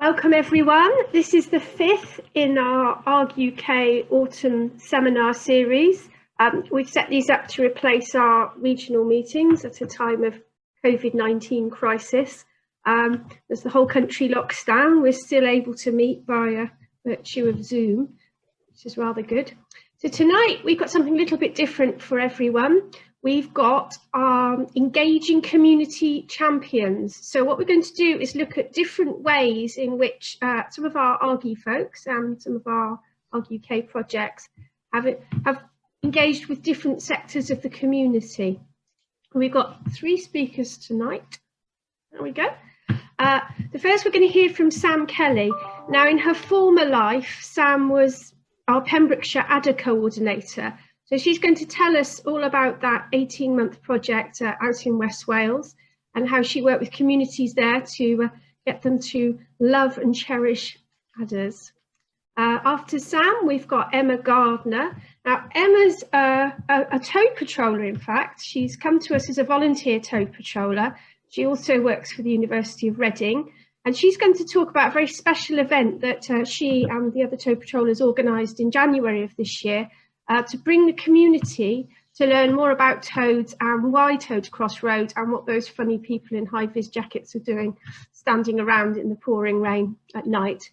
Welcome everyone. This is the fifth in our ARG UK autumn seminar series. We've set these up to replace our regional meetings at a time of COVID-19 crisis. As the whole country locks down, we're still able to meet via virtue of Zoom, which is rather good. So tonight we've got something a little bit different for everyone. We've got engaging community champions. So what we're going to do is look at different ways in which some of our ARG folks and some of our ARG UK projects have engaged with different sectors of the community. We've got three speakers tonight. There we go. The first we're going to hear from Sam Kelly. Now, in her former life, Sam was our Pembrokeshire ADA coordinator. So she's going to tell us all about that 18-month project out in West Wales and how she worked with communities there to get them to love and cherish adders. After Sam, we've got Emma Gardner. Now, Emma's a toad patroller, in fact. She's come to us as a volunteer toad patroller. She also works for the University of Reading. And she's going to talk about a very special event that she and the other toad patrollers organised in January of this year, to bring the community to learn more about toads and why toads cross roads and what those funny people in high-vis jackets are doing standing around in the pouring rain at night.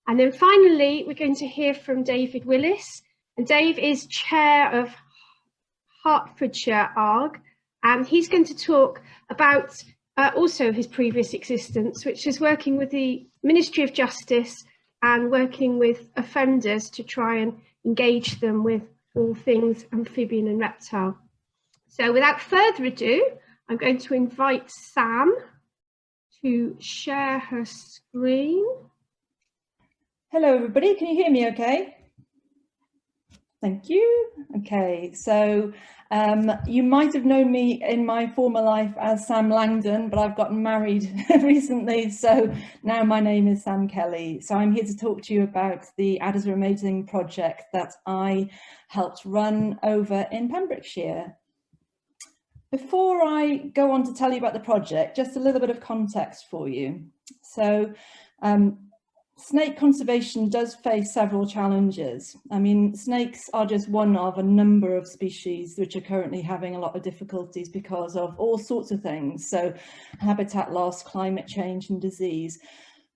And then finally, we're going to hear from David Willis. And Dave is chair of Hertfordshire ARG, and he's going to talk about also his previous existence, which is working with the Ministry of Justice and working with offenders to try and engage them with all things amphibian and reptile. So without further ado, I'm going to invite Sam to share her screen. Hello everybody, can you hear me okay? Thank you. Okay, so you might have known me in my former life as Sam Langdon, but I've gotten married recently, so now my name is Sam Kelly. So I'm here to talk to you about the Adders Are Amazing project that I helped run over in Pembrokeshire. Before I go on to tell you about the project, just a little bit of context for you. So snake conservation does face several challenges. I mean, snakes are just one of a number of species which are currently having a lot of difficulties because of all sorts of things. So habitat loss, climate change and disease.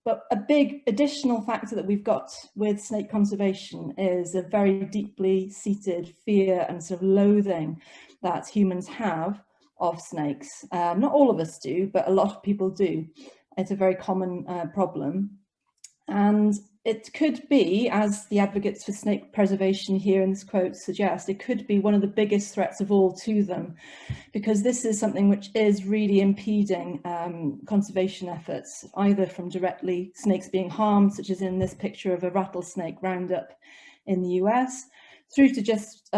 But a big additional factor that we've got with snake conservation is a very deeply seated fear and sort of loathing that humans have of snakes. Not all of us do, but a lot of people do. It's a very common problem. And it could be, as the advocates for snake preservation here in this quote suggest, it could be one of the biggest threats of all to them, because this is something which is really impeding conservation efforts, either from directly snakes being harmed, such as in this picture of a rattlesnake roundup in the US, through to just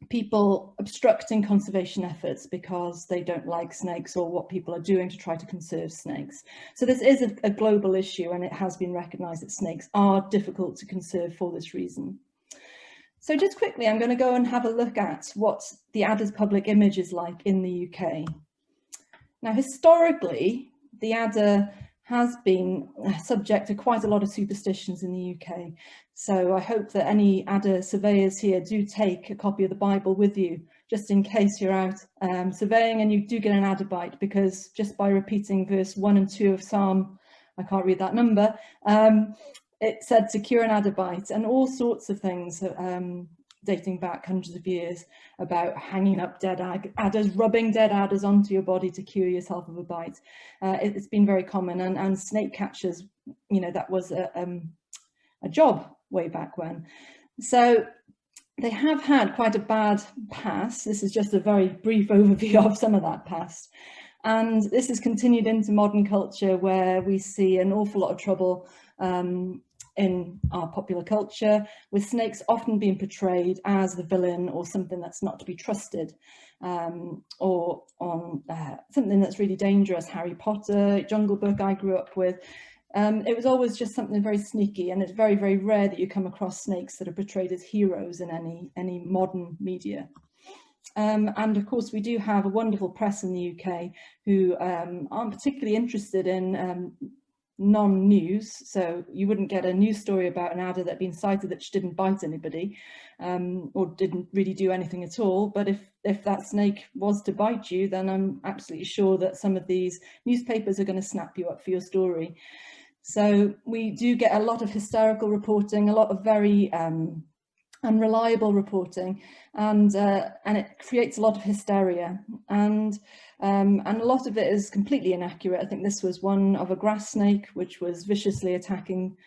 people obstructing conservation efforts because they don't like snakes or what people are doing to try to conserve snakes. So this is a global issue, and it has been recognised that snakes are difficult to conserve for this reason. So just quickly, I'm going to go and have a look at what the adder's public image is like in the UK. Now, historically, the adder has been subject to quite a lot of superstitions in the UK. So I hope that any adder surveyors here do take a copy of the Bible with you, just in case you're out surveying and you do get an adder bite, because just by repeating verse 1 and 2 of Psalm, I can't read that number, it said to cure an adder bite, and all sorts of things dating back hundreds of years about hanging up dead adders, rubbing dead adders onto your body to cure yourself of a bite. It's been very common, and snake catchers, you know, that was a job way back when. So they have had quite a bad past. This is just a very brief overview of some of that past. And this has continued into modern culture, where we see an awful lot of trouble in our popular culture, with snakes often being portrayed as the villain or something that's not to be trusted, or on something that's really dangerous. Harry Potter, Jungle Book I grew up with. It was always just something very sneaky, and it's very, very rare that you come across snakes that are portrayed as heroes in any modern media. And of course, we do have a wonderful press in the UK who aren't particularly interested in non-news, so you wouldn't get a news story about an adder that had been sighted that she didn't bite anybody, or didn't really do anything at all. But if that snake was to bite you, then I'm absolutely sure that some of these newspapers are going to snap you up for your story. So we do get a lot of hysterical reporting, a lot of very unreliable reporting, and it creates a lot of hysteria, and a lot of it is completely inaccurate. I think this was one of a grass snake which was viciously attacking,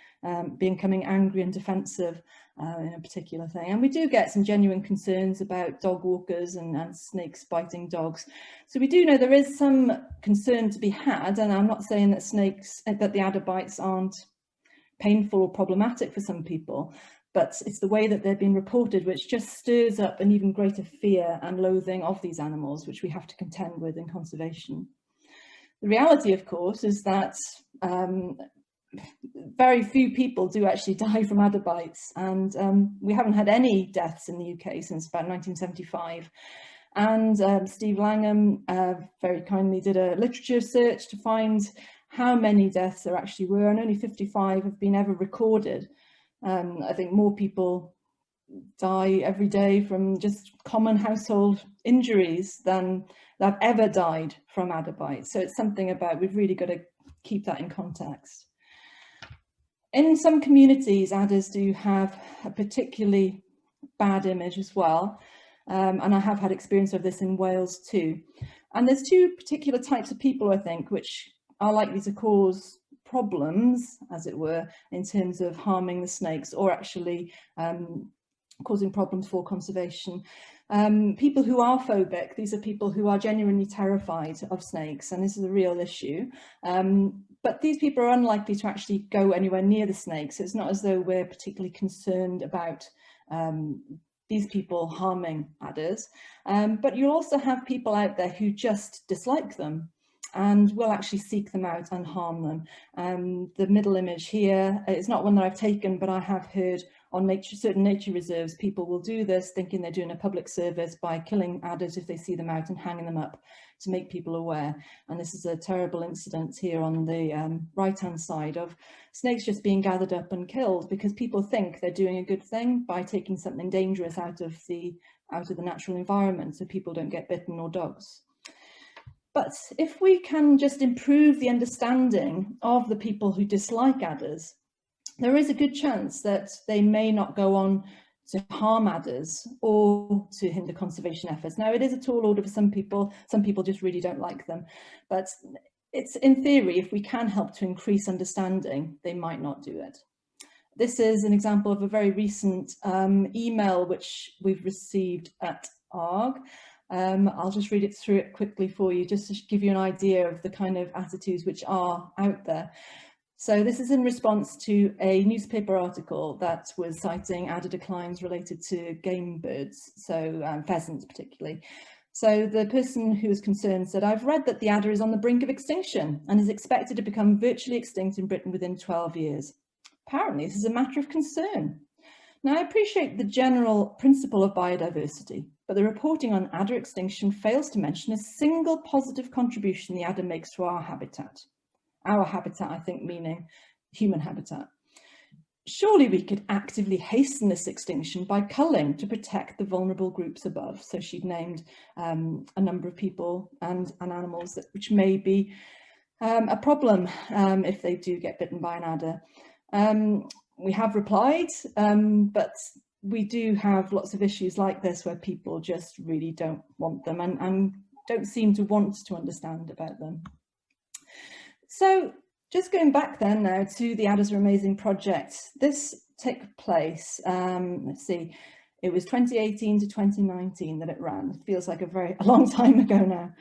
becoming angry and defensive in a particular thing. And we do get some genuine concerns about dog walkers and snakes biting dogs. So we do know there is some concern to be had, and I'm not saying that the adder bites aren't painful or problematic for some people, but it's the way that they're being reported which just stirs up an even greater fear and loathing of these animals, which we have to contend with in conservation. The reality, of course, is that very few people do actually die from adder bites, and we haven't had any deaths in the UK since about 1975. And Steve Langham very kindly did a literature search to find how many deaths there actually were, and only 55 have been ever recorded. I think more people die every day from just common household injuries than have ever died from adder bites. So it's something about, we've really got to keep that in context. In some communities, adders do have a particularly bad image as well. And I have had experience of this in Wales too. And there's two particular types of people, I think, which are likely to cause problems, as it were, in terms of harming the snakes, or actually causing problems for conservation. People who are phobic, these are people who are genuinely terrified of snakes, and this is a real issue. But these people are unlikely to actually go anywhere near the snakes. It's not as though we're particularly concerned about these people harming adders. But you'll also have people out there who just dislike them and will actually seek them out and harm them. The middle image here, it's not one that I've taken, but I have heard on certain nature reserves, people will do this thinking they're doing a public service by killing adders if they see them out and hanging them up to make people aware. And this is a terrible incident here on the right-hand side of snakes just being gathered up and killed because people think they're doing a good thing by taking something dangerous out of the natural environment so people don't get bitten, or dogs. But if we can just improve the understanding of the people who dislike adders, there is a good chance that they may not go on to harm adders or to hinder conservation efforts. Now, it is a tall order for some people just really don't like them, but it's, in theory, if we can help to increase understanding, they might not do it. This is an example of a very recent email which we've received at ARG. I'll just read it through it quickly for you, just to give you an idea of the kind of attitudes which are out there. So this is in response to a newspaper article that was citing adder declines related to game birds, so pheasants particularly. So the person who was concerned said, "I've read that the adder is on the brink of extinction and is expected to become virtually extinct in Britain within 12 years. Apparently this is a matter of concern. Now, I appreciate the general principle of biodiversity, but the reporting on adder extinction fails to mention a single positive contribution the adder makes to our habitat." Our habitat, I think, meaning human habitat. "Surely we could actively hasten this extinction by culling to protect the vulnerable groups above." So she'd named a number of people and animals which may be a problem if they do get bitten by an adder. We have replied, but we do have lots of issues like this where people just really don't want them and don't seem to want to understand about them. So just going back then now to the Adders Are Amazing project, this took place, let's see, it was 2018 to 2019 that it ran. It feels like a long time ago now.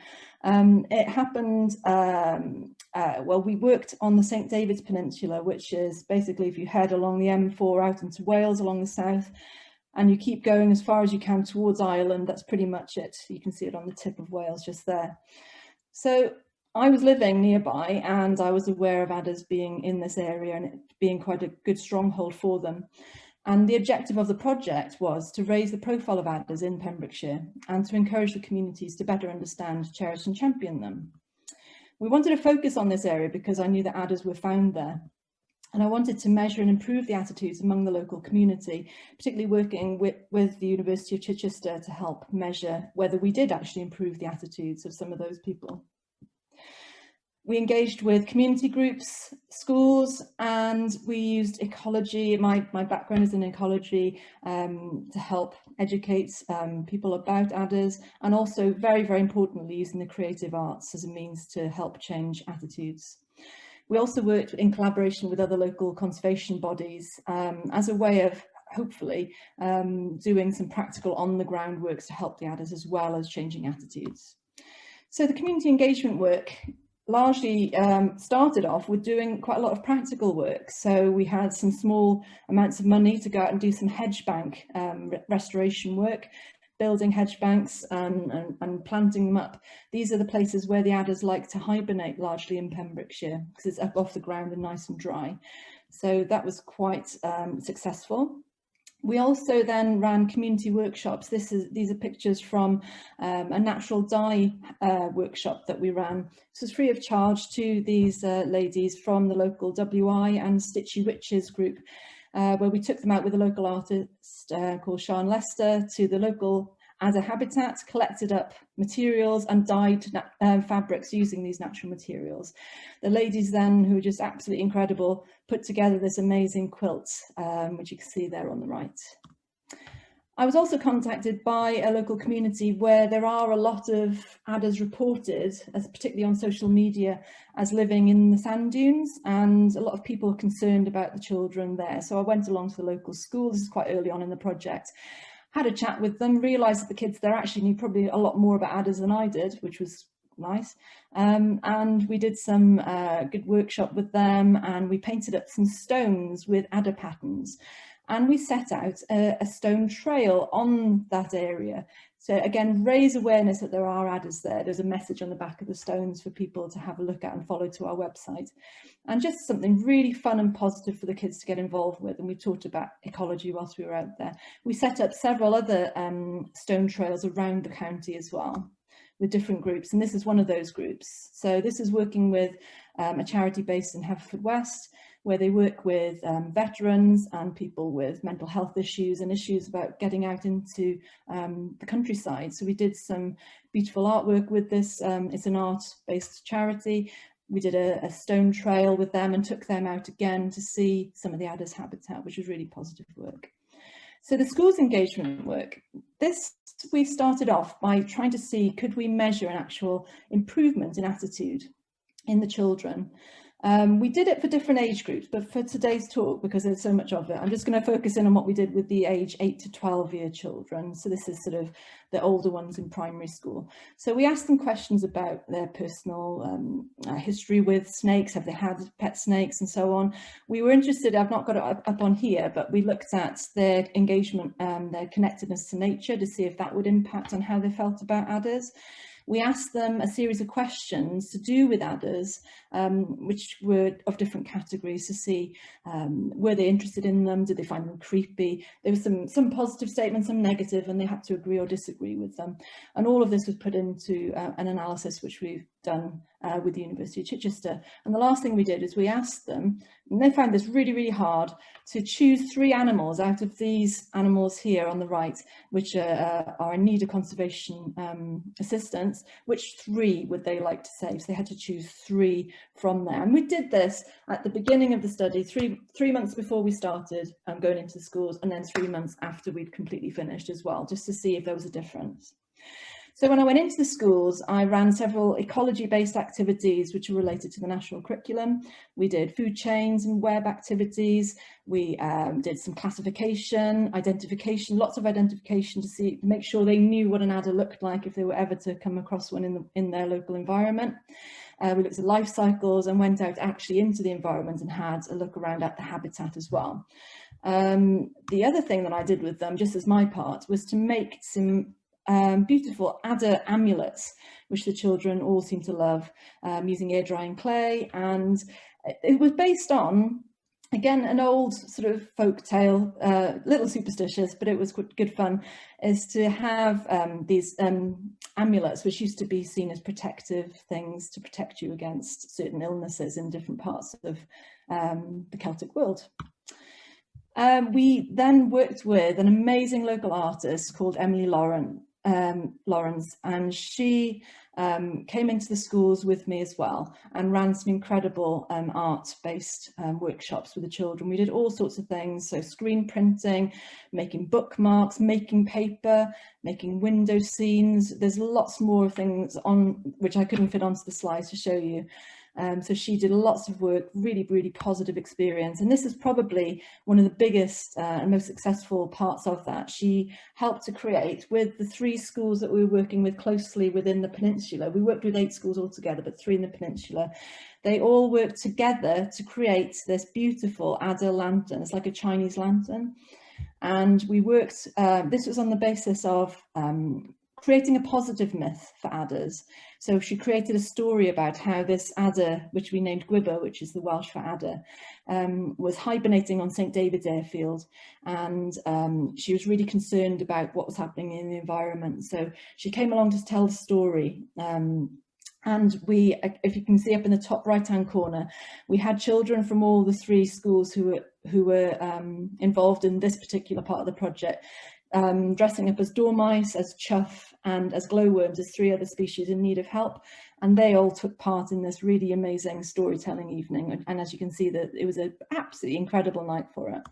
It happened, well, we worked on the St. David's Peninsula, which is basically if you head along the M4 out into Wales along the south, and you keep going as far as you can towards Ireland, that's pretty much it. You can see it on the tip of Wales just there. So I was living nearby and I was aware of adders being in this area and it being quite a good stronghold for them. And the objective of the project was to raise the profile of adders in Pembrokeshire and to encourage the communities to better understand, cherish and champion them. We wanted to focus on this area because I knew that adders were found there. And I wanted to measure and improve the attitudes among the local community, particularly working with the University of Chichester to help measure whether we did actually improve the attitudes of some of those people. We engaged with community groups, schools, and we used ecology. My background is in ecology to help educate people about adders, and also very, very importantly, using the creative arts as a means to help change attitudes. We also worked in collaboration with other local conservation bodies as a way of hopefully doing some practical on-the-ground works to help the adders as well as changing attitudes. So the community engagement work largely started off with doing quite a lot of practical work. So we had some small amounts of money to go out and do some hedge bank restoration work, building hedge banks and planting them up. These are the places where the adders like to hibernate, largely in Pembrokeshire, because it's up off the ground and nice and dry. So that was quite successful. We also then ran community workshops. These are pictures from a natural dye workshop that we ran. This was free of charge to these ladies from the local WI and Stitchy Witches group, where we took them out with a local artist called Sian Lester to the local adder habitat, collected up materials and dyed fabrics using these natural materials. The ladies then, who were just absolutely incredible, put together this amazing quilt, which you can see there on the right. I was also contacted by a local community where there are a lot of adders reported, particularly on social media, as living in the sand dunes, and a lot of people are concerned about the children there. So I went along to the local school. This is quite early on in the project. Had a chat with them, realised that the kids there actually knew probably a lot more about adders than I did, which was nice. And we did some good workshop with them, and we painted up some stones with adder patterns. And we set out a stone trail on that area to, again, raise awareness that there are adders there. There's a message on the back of the stones for people to have a look at and follow to our website. And just something really fun and positive for the kids to get involved with. And we talked about ecology whilst we were out there. We set up several other stone trails around the county as well, with different groups, and this is one of those groups. So this is working with a charity based in Haverfordwest, where they work with veterans and people with mental health issues and issues about getting out into the countryside. So we did some beautiful artwork with this. It's an art-based charity. We did a stone trail with them and took them out again to see some of the adders' habitat, which was really positive work. So the schools engagement work, this we started off by trying to see, could we measure an actual improvement in attitude in the children? We did it for different age groups, but for today's talk, because there's so much of it, I'm just going to focus in on what we did with the age 8 to 12-year children. So this is sort of the older ones in primary school. So we asked them questions about their personal history with snakes, have they had pet snakes and so on. We were interested, I've not got it up on here, but we looked at their engagement, their connectedness to nature to see if that would impact on how they felt about adders. We asked them a series of questions to do with adders, which were of different categories, to see were they interested in them, did they find them creepy. There were some positive statements, some negative, and they had to agree or disagree with them. And all of this was put into an analysis which we've done with the University of Chichester. And the last thing we did is we asked them, and they found this really, really hard, to choose 3 animals out of these animals here on the right, which are in need of conservation assistance. Which 3 would they like to save? So they had to choose 3 from there. And we did this at the beginning of the study, three months before we started going into the schools, and then 3 months after we'd completely finished as well, just to see if there was a difference. So when I went into the schools, I ran several ecology-based activities which are related to the national curriculum. We did food chains and web activities. We did some classification, identification, lots of identification to make sure they knew what an adder looked like if they were ever to come across one in their local environment. We looked at life cycles and went out actually into the environment and had a look around at the habitat as well. The other thing that I did with them, just as my part, was to make some beautiful adder amulets, which the children all seem to love, using air drying clay. And it was based on Again, an old sort of folk tale, little superstitious, but it was good fun, is to have these amulets, which used to be seen as protective things to protect you against certain illnesses in different parts of the Celtic world. We then worked with an amazing local artist called Emily Lawrence, and she came into the schools with me as well and ran some incredible art-based workshops with the children. We did all sorts of things, so screen printing, making bookmarks, making paper, making window scenes. There's lots more things on which I couldn't fit onto the slides to show you. So she did lots of work, really, really positive experience. And this is probably one of the biggest and most successful parts of that. She helped to create, with the 3 schools that we were working with closely within the peninsula. We worked with 8 schools altogether, but 3 in the peninsula. They all worked together to create this beautiful adder lantern. It's like a Chinese lantern. And we worked, this was on the basis of creating a positive myth for adders. So she created a story about how this adder, which we named Gwibber, which is the Welsh for adder, was hibernating on St David's airfield, and she was really concerned about what was happening in the environment. So she came along to tell the story. And we, if you can see up in the top right-hand corner, we had children from all the 3 schools who were involved in this particular part of the project, dressing up as dormice, as chough, and as glowworms, as 3 other species in need of help. And they all took part in this really amazing storytelling evening. And as you can see, that it was an absolutely incredible night for it.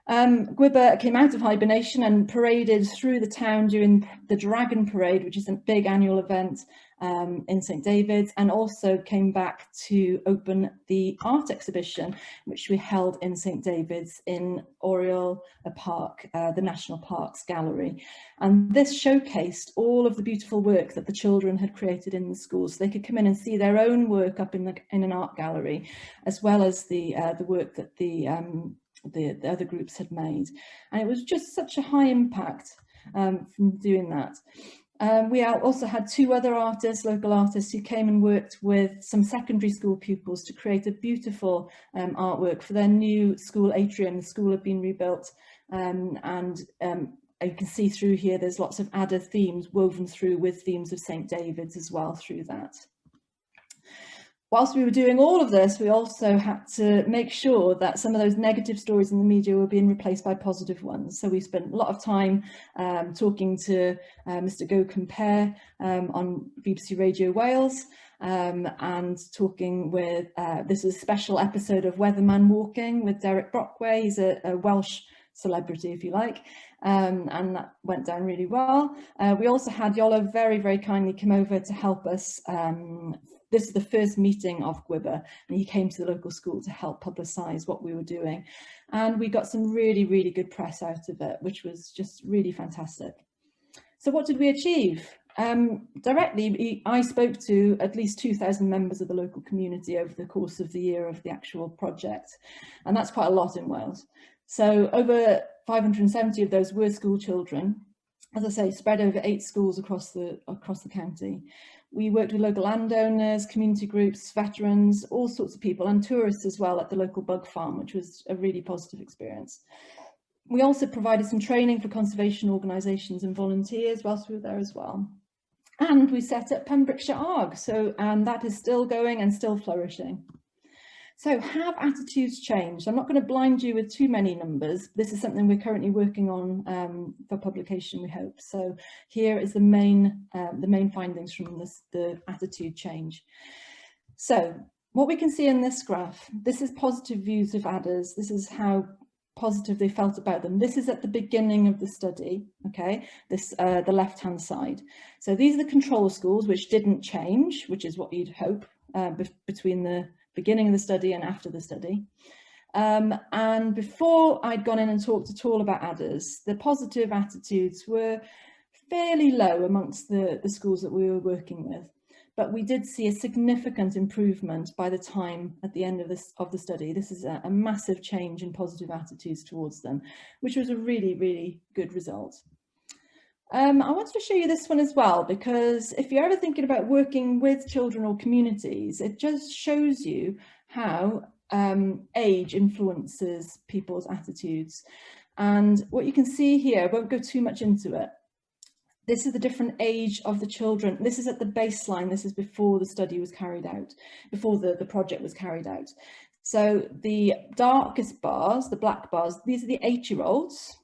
Gwibber came out of hibernation and paraded through the town during the Dragon Parade, which is a big annual event in St David's, and also came back to open the art exhibition, which we held in St David's in Oriel Park, the National Parks Gallery. And this showcased all of the beautiful work that the children had created in the schools. So they could come in and see their own work up in an art gallery, as well as the work that the other groups had made. And it was just such a high impact from doing that. We also had 2 other artists, local artists, who came and worked with some secondary school pupils to create a beautiful artwork for their new school atrium. The school had been rebuilt, and you can see through here there's lots of adder themes woven through with themes of St David's as well through that. Whilst we were doing all of this, we also had to make sure that some of those negative stories in the media were being replaced by positive ones. So we spent a lot of time talking to Mr. Go Compare on BBC Radio Wales, and talking with, this is a special episode of Weatherman Walking with Derek Brockway. He's a Welsh celebrity, if you like, and that went down really well. We also had Yola very, very kindly come over to help us. This is the first meeting of Gwibber, and he came to the local school to help publicise what we were doing. And we got some really, really good press out of it, which was just really fantastic. So what did we achieve? Directly, I spoke to at least 2,000 members of the local community over the course of the year of the actual project, and that's quite a lot in Wales. So over 570 of those were school children, as I say, spread over 8 schools across the county. We worked with local landowners, community groups, veterans, all sorts of people, and tourists as well at the local bug farm, which was a really positive experience. We also provided some training for conservation organisations and volunteers whilst we were there as well. And we set up Pembrokeshire ARG, and that is still going and still flourishing. So have attitudes changed? I'm not going to blind you with too many numbers. This is something we're currently working on for publication, we hope. So here is the main findings from the attitude change. So what we can see in this graph, this is positive views of adders. This is how positive they felt about them. This is at the beginning of the study, okay, this the left-hand side. So these are the control schools, which didn't change, which is what you'd hope between the beginning of the study and after the study. And before I'd gone in and talked at all about adders, the positive attitudes were fairly low amongst the schools that we were working with. But we did see a significant improvement by the time at the end of the study. This is a massive change in positive attitudes towards them, which was a really, really good result. I wanted to show you this one as well, because if you're ever thinking about working with children or communities, it just shows you how age influences people's attitudes. And what you can see here, I won't go too much into it. This is the different age of the children. This is at the baseline. This is before the study was carried out, before the project was carried out. So the darkest bars, the black bars, these are the 8-year-olds,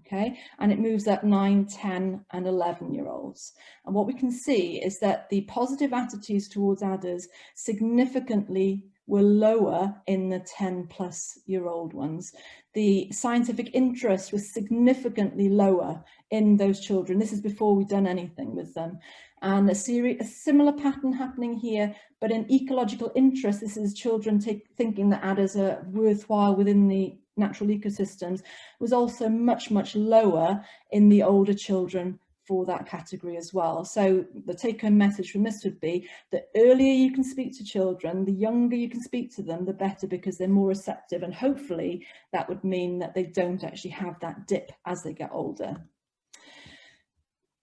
okay? And it moves up 9, 10 and 11-year-olds. And what we can see is that the positive attitudes towards adders significantly were lower in the 10-plus-year-old ones. The scientific interest was significantly lower in those children. This is before we'd done anything with them. And a similar pattern happening here, but in ecological interest, this is children thinking that adders are worthwhile within the natural ecosystems, was also much, much lower in the older children for that category as well. So the take-home message from this would be the earlier you can speak to children, the younger you can speak to them, the better, because they're more receptive, and hopefully that would mean that they don't actually have that dip as they get older.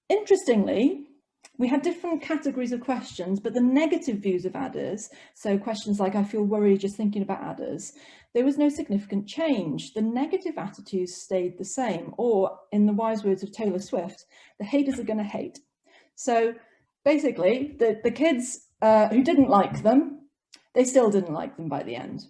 Interestingly, we had different categories of questions, but the negative views of adders, so questions like I feel worried just thinking about adders, there was no significant change. The negative attitudes stayed the same, or in the wise words of Taylor Swift, the haters are going to hate. So basically, the kids who didn't like them, they still didn't like them by the end.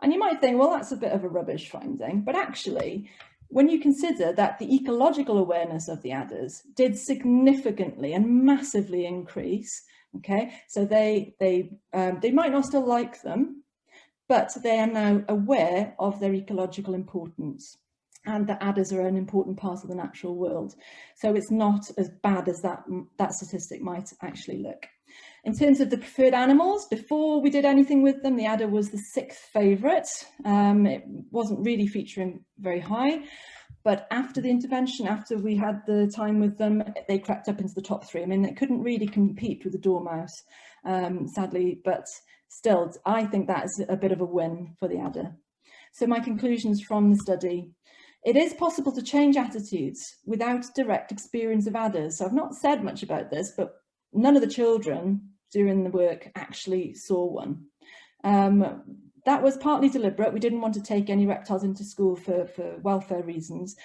And you might think, well, that's a bit of a rubbish finding, but actually, when you consider that the ecological awareness of the adders did significantly and massively increase, okay, so they might not still like them, but they are now aware of their ecological importance, and that adders are an important part of the natural world. So it's not as bad as that statistic might actually look. In terms of the preferred animals, before we did anything with them, the adder was the 6th favourite. It wasn't really featuring very high, but after the intervention, after we had the time with them, they crept up into the top 3. I mean, they couldn't really compete with the dormouse, sadly, but still, I think that is a bit of a win for the adder. So my conclusions from the study: it is possible to change attitudes without direct experience of adders. So I've not said much about this, but none of the children doing the work actually saw one. That was partly deliberate. We didn't want to take any reptiles into school for welfare reasons,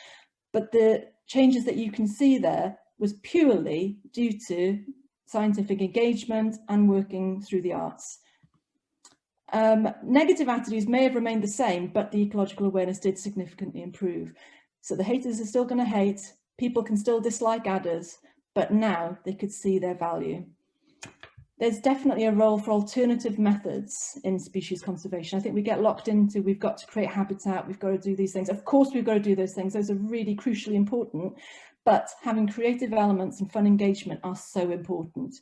but the changes that you can see there was purely due to scientific engagement and working through the arts. Negative attitudes may have remained the same, but the ecological awareness did significantly improve. So the haters are still going to hate, people can still dislike adders, but now they could see their value. There's definitely a role for alternative methods in species conservation. I think we get locked into, we've got to create habitat, we've got to do these things. Of course, we've got to do those things. Those are really crucially important, but having creative elements and fun engagement are so important.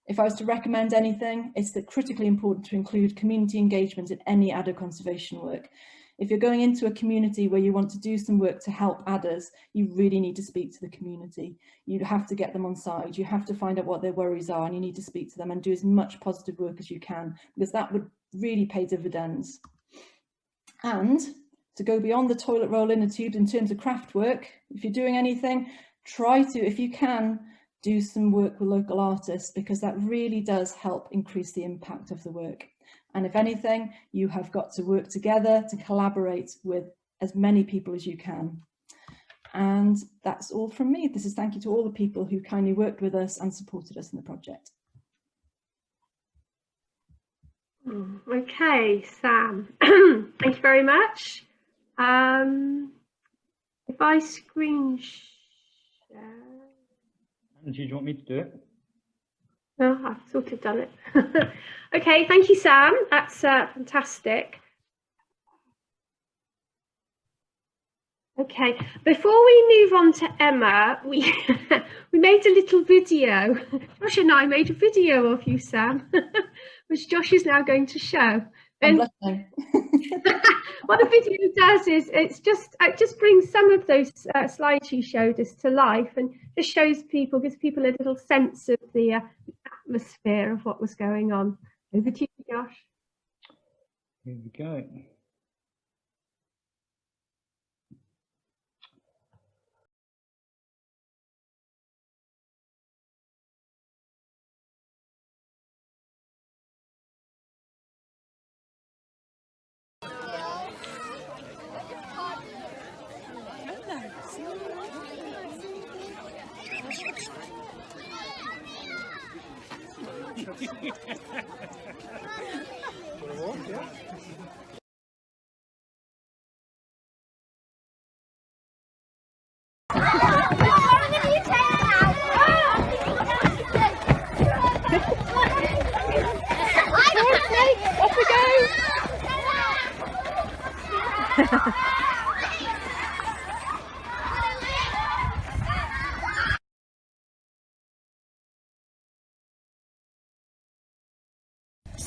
If I was to recommend anything, it's critically important to include community engagement in any adder conservation work. If you're going into a community where you want to do some work to help adders, you really need to speak to the community. You have to get them on side. You have to find out what their worries are, and you need to speak to them and do as much positive work as you can, because that would really pay dividends. And to go beyond the toilet roll inner tubes in terms of craft work, if you're doing anything, try to, if you can, do some work with local artists, because that really does help increase the impact of the work. And if anything, you have got to work together to collaborate with as many people as you can. And that's all from me. This is thank you to all the people who kindly worked with us and supported us in the project. Okay, Sam, thank you very much. If I screen share. Do you want me to do it? No, I've sort of done it. Okay, thank you, Sam. That's fantastic. Okay, before we move on to Emma, we made a little video. Josh and I made a video of you, Sam, which Josh is now going to show. And what the video does is it just brings some of those slides you showed us to life, and just shows people, gives people a little sense of the atmosphere of what was going on. Over to you, Josh. Here we go. Off we go!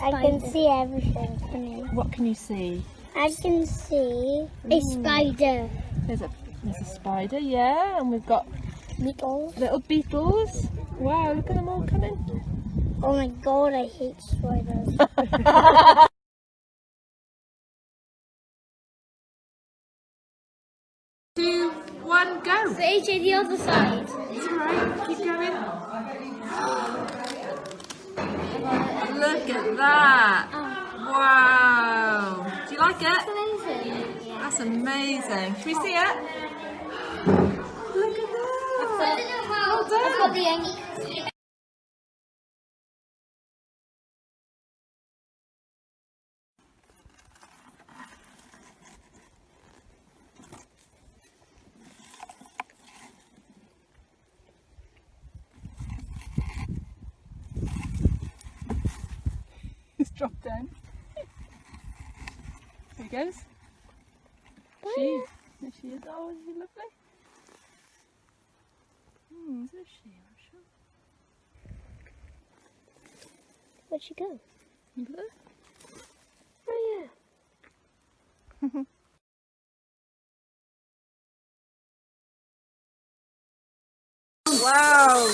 I can see everything for me. What can you see? I can see a spider. There's a spider, yeah, and we've got Beetles. little beetles. Wow, look at them all coming. Oh my god, I hate spiders. 2, 1, go. So AJ, the other side. It's alright, keep going. Look at that. Wow. Do you like it? Amazing. That's amazing. Should we see it? Look at that. I've got the ink. It's dropped down. There he goes. She. There she is. Oh, isn't she lovely? Is there she? I'm sure. Where'd she go? Over there. Oh yeah. Wow.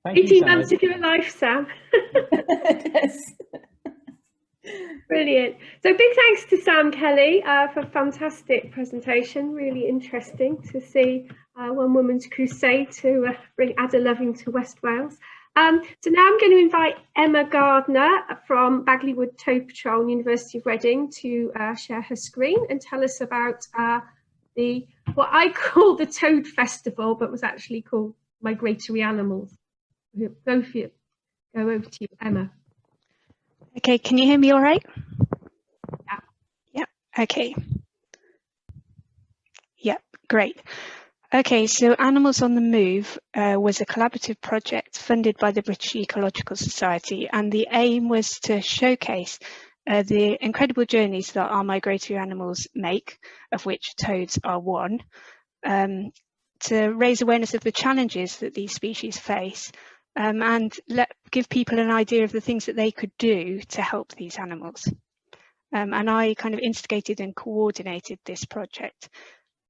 Thank you, 18 Sam. months of your life, Sam. Yes. Brilliant. So big thanks to Sam Kelly for a fantastic presentation. Really interesting to see One Woman's crusade to bring adder loving to West Wales. So now I'm going to invite Emma Gardner from Bagley Toad Patrol, University of Reading, to share her screen and tell us about what I call the Toad Festival, but was actually called Migratory Animals. Go over to you, Emma. Okay, can you hear me all right? Yeah. Yeah, okay. Yeah, great. Okay, so Animals on the Move was a collaborative project funded by the British Ecological Society, and the aim was to showcase the incredible journeys that our migratory animals make, of which toads are one, to raise awareness of the challenges that these species face, and give people an idea of the things that they could do to help these animals. And I kind of instigated and coordinated this project.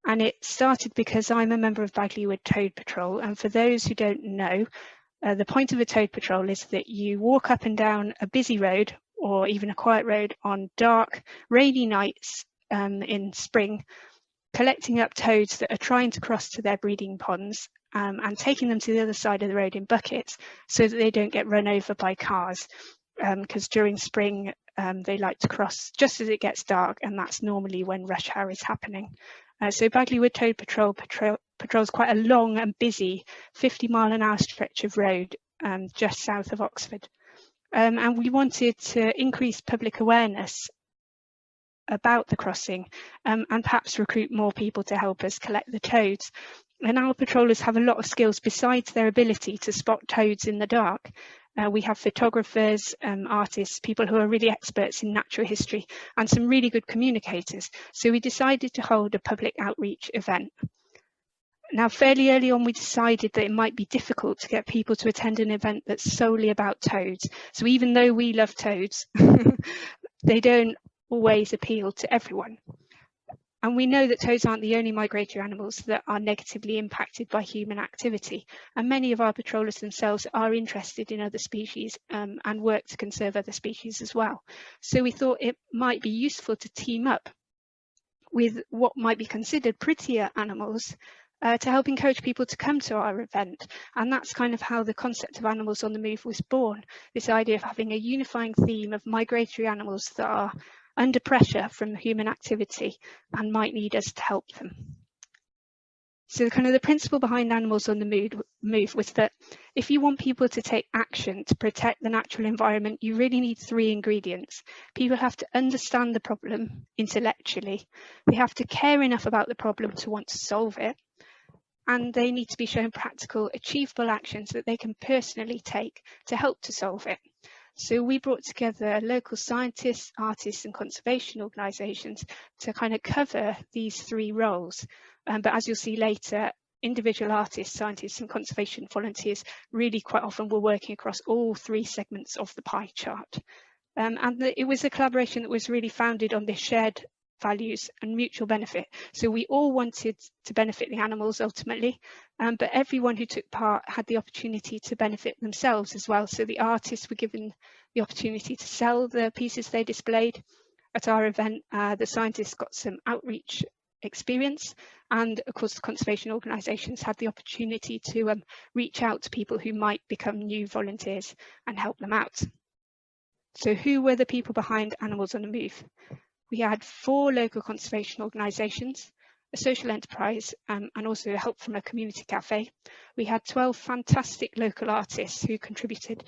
And it started because I'm a member of Bagley Toad Patrol. And for those who don't know, the point of a toad patrol is that you walk up and down a busy road or even a quiet road on dark, rainy nights in spring, collecting up toads that are trying to cross to their breeding ponds and taking them to the other side of the road in buckets so that they don't get run over by cars, because during spring they like to cross just as it gets dark, and that's normally when rush hour is happening. So Bagley Toad Patrol patrols quite a long and busy 50-mile-an-hour stretch of road just south of Oxford, and we wanted to increase public awareness about the crossing and perhaps recruit more people to help us collect the toads. And our patrollers have a lot of skills besides their ability to spot toads in the dark. We have photographers, artists, people who are really experts in natural history, and some really good communicators. So we decided to hold a public outreach event. Now, fairly early on, we decided that it might be difficult to get people to attend an event that's solely about toads. So even though we love toads, they don't always appeal to everyone. And we know that toads aren't the only migratory animals that are negatively impacted by human activity. And many of our patrollers themselves are interested in other species and work to conserve other species as well. So we thought it might be useful to team up with what might be considered prettier animals to help encourage people to come to our event. And that's kind of how the concept of Animals on the Move was born, this idea of having a unifying theme of migratory animals that are under pressure from human activity and might need us to help them. So kind of the principle behind Animals on the Move was that if you want people to take action to protect the natural environment, you really need 3 ingredients. People have to understand the problem intellectually, they have to care enough about the problem to want to solve it, and they need to be shown practical, achievable actions that they can personally take to help to solve it. So we brought together local scientists, artists and conservation organisations to kind of cover these 3 roles. But as you'll see later, individual artists, scientists and conservation volunteers really quite often were working across all 3 segments of the pie chart. It was a collaboration that was really founded on this shared values and mutual benefit. So we all wanted to benefit the animals ultimately, but everyone who took part had the opportunity to benefit themselves as well. So the artists were given the opportunity to sell the pieces they displayed at our event. The scientists got some outreach experience, and of course the conservation organisations had the opportunity to reach out to people who might become new volunteers and help them out. So who were the people behind Animals on the Move? We had 4 local conservation organisations, a social enterprise and also help from a community cafe. We had 12 fantastic local artists who contributed,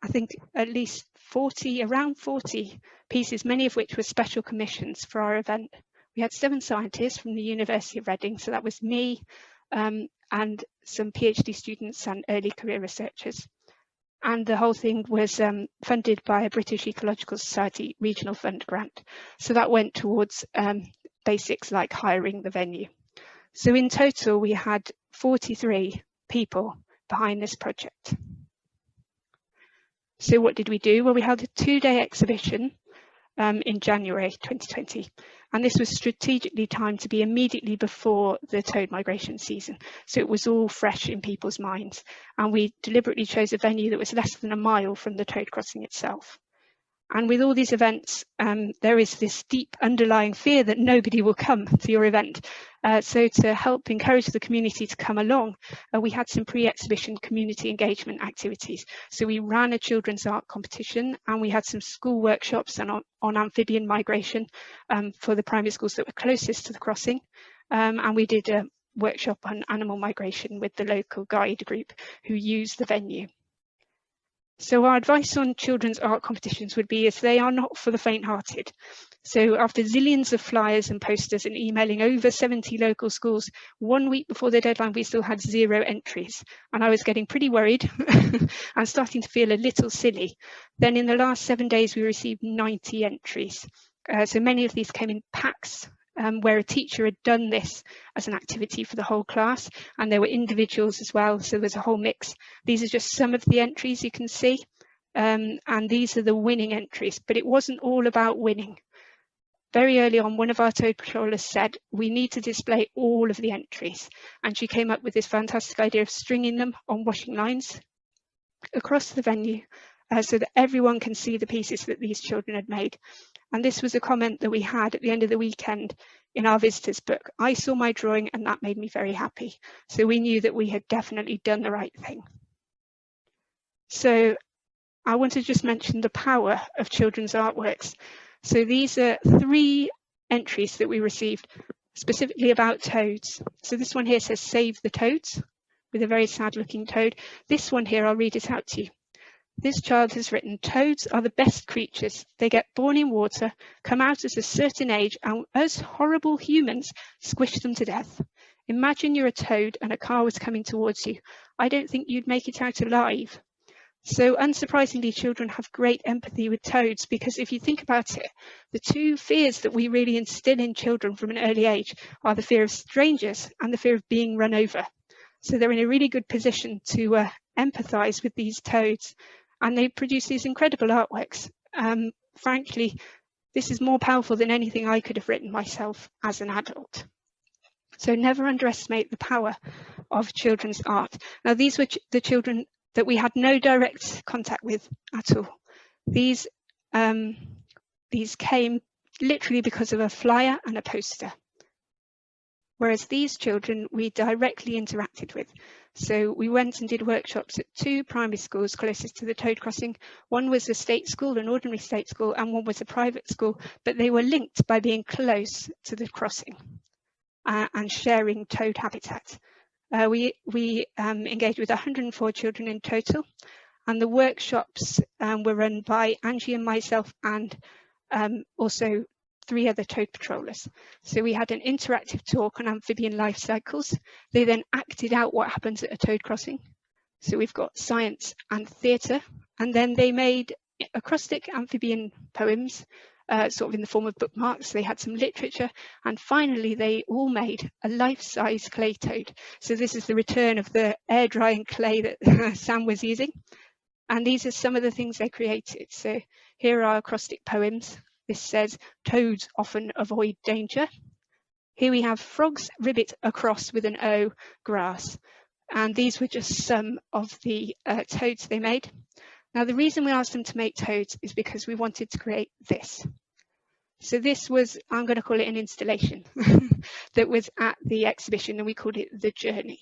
I think, at least around 40 pieces, many of which were special commissions for our event. We had 7 scientists from the University of Reading, so that was me and some PhD students and early career researchers. And the whole thing was funded by a British Ecological Society regional fund grant. So that went towards basics like hiring the venue. So in total, we had 43 people behind this project. So what did we do? Well, we held a 2-day exhibition in January 2020. And this was strategically timed to be immediately before the toad migration season. So it was all fresh in people's minds. And we deliberately chose a venue that was less than a mile from the toad crossing itself. And with all these events, there is this deep underlying fear that nobody will come to your event. So to help encourage the community to come along, we had some pre-exhibition community engagement activities. So we ran a children's art competition and we had some school workshops on amphibian migration for the primary schools that were closest to the crossing. And we did a workshop on animal migration with the local guide group who used the venue. So our advice on children's art competitions would be as they are not for the faint-hearted. So after zillions of flyers and posters and emailing over 70 local schools, 1 week before the deadline, we still had 0 entries. And I was getting pretty worried and starting to feel a little silly. Then in the last 7 days, we received 90 entries. So many of these came in packs, where a teacher had done this as an activity for the whole class, and there were individuals as well, so there's a whole mix. These are just some of the entries you can see, and these are the winning entries, but it wasn't all about winning. Very early on, one of our toad patrollers said, we need to display all of the entries, and she came up with this fantastic idea of stringing them on washing lines across the venue, so that everyone can see the pieces that these children had made. And this was a comment that we had at the end of the weekend in our visitors book. I saw my drawing and that made me very happy. So we knew that we had definitely done the right thing. So I want to just mention the power of children's artworks. So these are 3 entries that we received specifically about toads. So this one here says save the toads, with a very sad looking toad. This one here, I'll read it out to you. This child has written, toads are the best creatures. They get born in water, come out at a certain age, and us horrible humans squish them to death. Imagine you're a toad and a car was coming towards you. I don't think you'd make it out alive. So unsurprisingly, children have great empathy with toads, because if you think about it, the 2 fears that we really instill in children from an early age are the fear of strangers and the fear of being run over. So they're in a really good position to empathise with these toads. And they produce these incredible artworks. Frankly, this is more powerful than anything I could have written myself as an adult. So never underestimate the power of children's art. Now, these were the children that we had no direct contact with at all. These came literally because of a flyer and a poster. whereas these children we directly interacted with. So we went and did workshops at 2 primary schools closest to the toad crossing. One was a state school, an ordinary state school, and one was a private school, but they were linked by being close to the crossing and sharing toad habitat. We engaged with 104 children in total, and the workshops were run by Angie and myself, and also 3 other toad patrollers. So we had an interactive talk on amphibian life cycles. They then acted out what happens at a toad crossing. So we've got science and theatre, and then they made acrostic amphibian poems, sort of in the form of bookmarks. They had some literature, and finally they all made a life-size clay toad. So this is the return of the air drying clay that Sam was using. And these are some of the things they created. So here are acrostic poems. This says, toads often avoid danger. Here we have frogs ribbit across with an O, grass. And these were just some of the toads they made. Now, the reason we asked them to make toads is because we wanted to create this. So this was, I'm going to call it an installation that was at the exhibition, and we called it The Journey.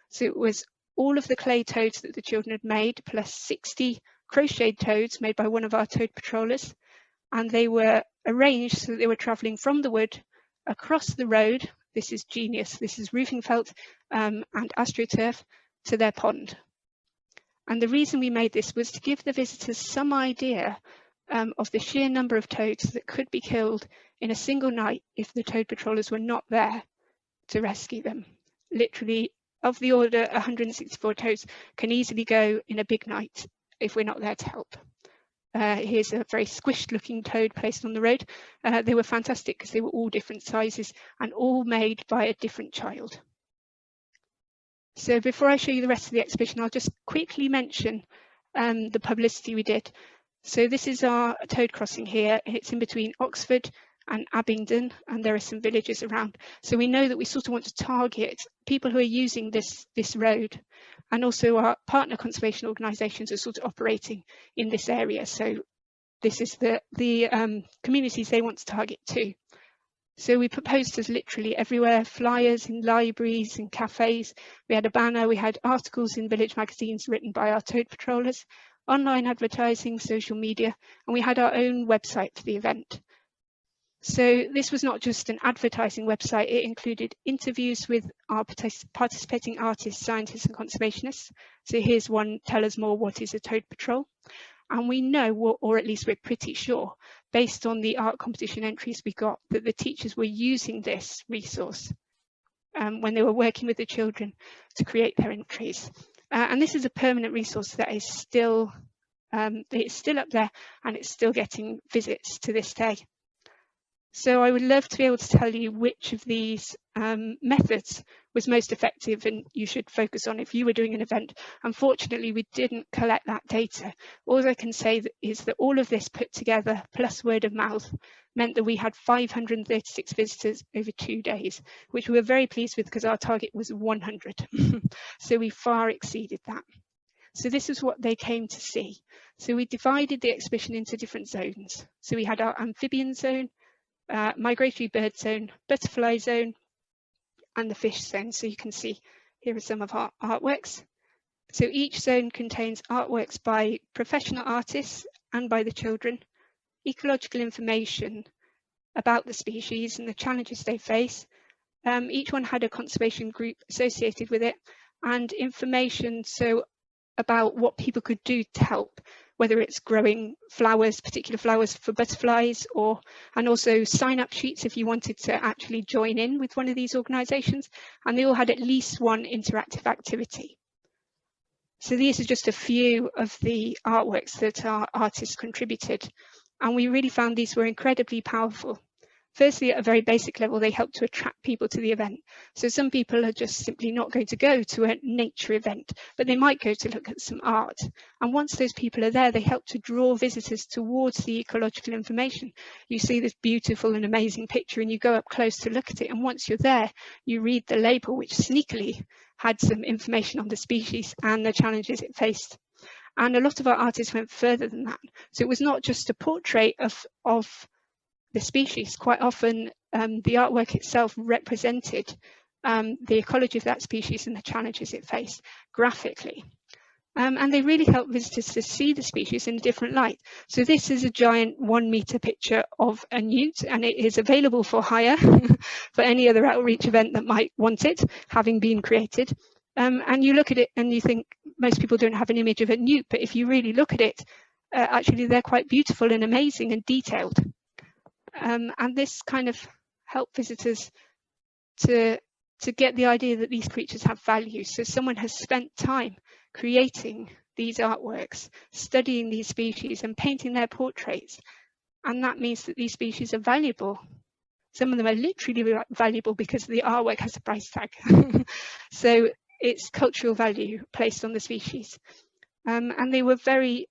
So it was all of the clay toads that the children had made, plus 60 crocheted toads made by one of our toad patrollers. And they were arranged so that they were travelling from the wood across the road. This is Genius, this is roofing felt and astroturf, to their pond. And the reason we made this was to give the visitors some idea of the sheer number of toads that could be killed in a single night if the toad patrollers were not there to rescue them. Literally, of the order, 164 toads can easily go in a big night if we're not there to help. Here's a very squished looking toad placed on the road. They were fantastic because they were all different sizes and all made by a different child. So before I show you the rest of the exhibition, I'll just quickly mention the publicity we did. So this is our toad crossing here. It's in between Oxford and Abingdon, and there are some villages around. So we know that we sort of want to target people who are using this road, and also our partner conservation organisations are sort of operating in this area. So this is the communities they want to target too. So we put posters literally everywhere, flyers in libraries and cafes. We had a banner, we had articles in village magazines written by our toad patrollers, online advertising, social media, and we had our own website for the event. So this was not just an advertising website, it included interviews with our participating artists, scientists and conservationists. So here's one, tell us more, what is a toad patrol? And we know, or at least we're pretty sure, based on the art competition entries we got, that the teachers were using this resource when they were working with the children to create their entries. And this is a permanent resource that is still, it's still up there, and it's still getting visits to this day. So I would love to be able to tell you which of these methods was most effective and you should focus on if you were doing an event. Unfortunately, we didn't collect that data. All I can say is that all of this put together, plus word of mouth, meant that we had 536 visitors over 2 days, which we were very pleased with because our target was 100. So we far exceeded that. So this is what they came to see. So we divided the exhibition into different zones. So we had our amphibian zone, migratory bird zone, butterfly zone, and the fish zone. So you can see here are some of our artworks. So each zone contains artworks by professional artists and by the children, ecological information about the species and the challenges they face. Each one had a conservation group associated with it, and information about what people could do to help, whether it's growing flowers, particular flowers for butterflies, and also sign-up sheets if you wanted to actually join in with one of these organisations. And they all had at least one interactive activity. So these are just a few of the artworks that our artists contributed, and we really found these were incredibly powerful. Firstly, at a very basic level, they help to attract people to the event. So some people are just simply not going to go to a nature event, but they might go to look at some art. And once those people are there, they help to draw visitors towards the ecological information. You see this beautiful and amazing picture and you go up close to look at it. And once you're there, you read the label, which sneakily had some information on the species and the challenges it faced. And a lot of our artists went further than that. So it was not just a portrait of the species. Quite often the artwork itself represented the ecology of that species and the challenges it faced graphically. And they really help visitors to see the species in a different light. So this is a giant 1 meter picture of a newt, and it is available for hire for any other outreach event that might want it, having been created. And you look at it and you think most people don't have an image of a newt, but if you really look at it, actually they're quite beautiful and amazing and detailed. And this kind of helped visitors to get the idea that these creatures have value. So someone has spent time creating these artworks, studying these species and painting their portraits. And that means that these species are valuable. Some of them are literally valuable because the artwork has a price tag. So it's cultural value placed on the species. And they were very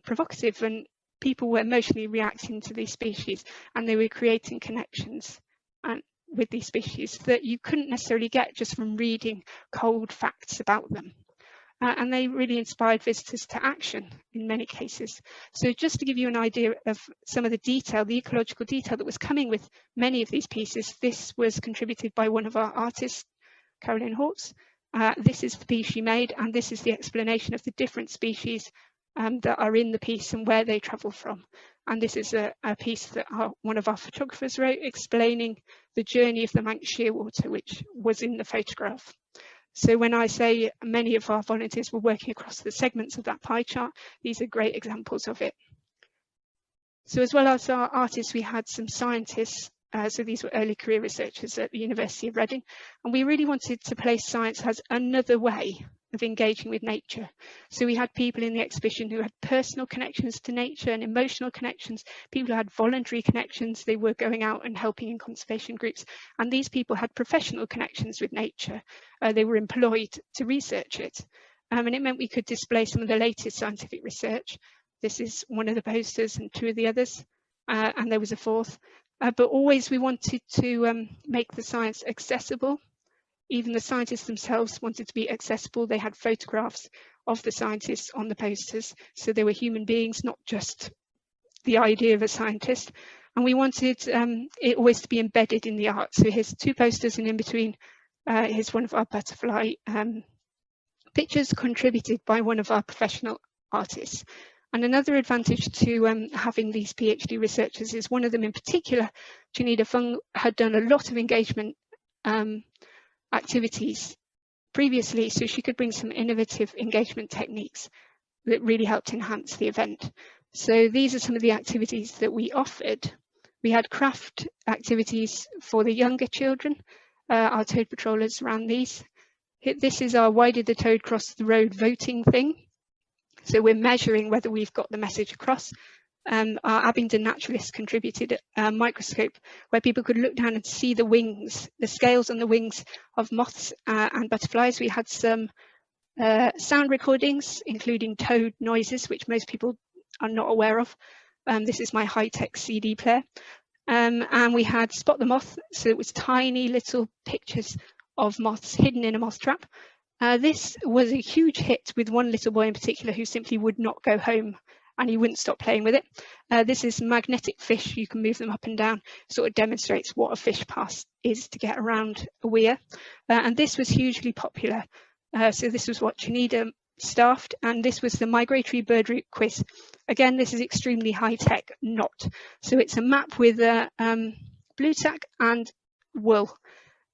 provocative, and people were emotionally reacting to these species, and they were creating connections with these species that you couldn't necessarily get just from reading cold facts about them. And they really inspired visitors to action in many cases. So just to give you an idea of some of the detail, the ecological detail that was coming with many of these pieces, this was contributed by one of our artists, Caroline Hortz. This is the piece she made, and this is the explanation of the different species that are in the piece and where they travel from. And this is a piece that one of our photographers wrote, explaining the journey of the Manx shearwater, which was in the photograph. So when I say many of our volunteers were working across the segments of that pie chart, these are great examples of it. So as well as our artists, we had some scientists. So these were early career researchers at the University of Reading. And we really wanted to place science as another way of engaging with nature. So we had people in the exhibition who had personal connections to nature and emotional connections, people who had voluntary connections, they were going out and helping in conservation groups, and these people had professional connections with nature. They were employed to research it, and it meant we could display some of the latest scientific research. This is one of the posters and two of the others, and there was a fourth, but always we wanted to make the science accessible. Even the scientists themselves wanted to be accessible. They had photographs of the scientists on the posters, so they were human beings, not just the idea of a scientist. And we wanted it always to be embedded in the art. So here's two posters, and in between, here's one of our butterfly pictures contributed by one of our professional artists. And another advantage to having these PhD researchers is one of them in particular, Janita Fung, had done a lot of engagement activities previously, so she could bring some innovative engagement techniques that really helped enhance the event. So these are some of the activities that we offered. We had craft activities for the younger children. Our toad patrollers ran these. This is our Why Did the Toad Cross the Road voting thing. So we're measuring whether we've got the message across. Our Abingdon naturalists contributed a microscope where people could look down and see the wings, the scales on the wings of moths and butterflies. We had some sound recordings, including toad noises, which most people are not aware of. This is my high-tech CD player. And we had Spot the Moth, so it was tiny little pictures of moths hidden in a moth trap. This was a huge hit with one little boy in particular who simply would not go home, and he wouldn't stop playing with it. This is magnetic fish. You can move them up and down. Sort of demonstrates what a fish pass is to get around a weir. And this was hugely popular. So this was what Janita staffed, and this was the migratory bird route quiz. Again, this is extremely high tech, not. So it's a map with a blue tack and wool.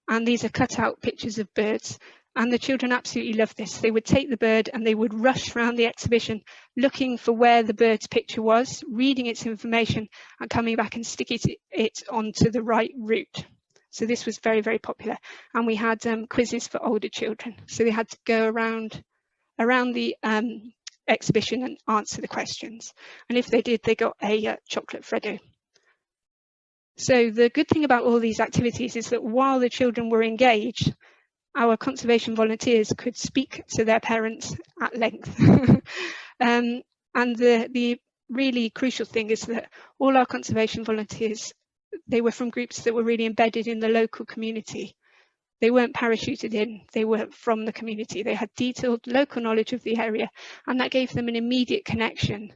And these are cut out pictures of birds. And the children absolutely loved this. They would take the bird and they would rush around the exhibition looking for where the bird's picture was, reading its information and coming back and sticking it onto the right route. So this was very, very popular. And we had quizzes for older children. So they had to go around the exhibition and answer the questions. And if they did, they got a chocolate Freddo. So the good thing about all these activities is that while the children were engaged, our conservation volunteers could speak to their parents at length. And the really crucial thing is that all our conservation volunteers, they were from groups that were really embedded in the local community. They weren't parachuted in, they were from the community. They had detailed local knowledge of the area, and that gave them an immediate connection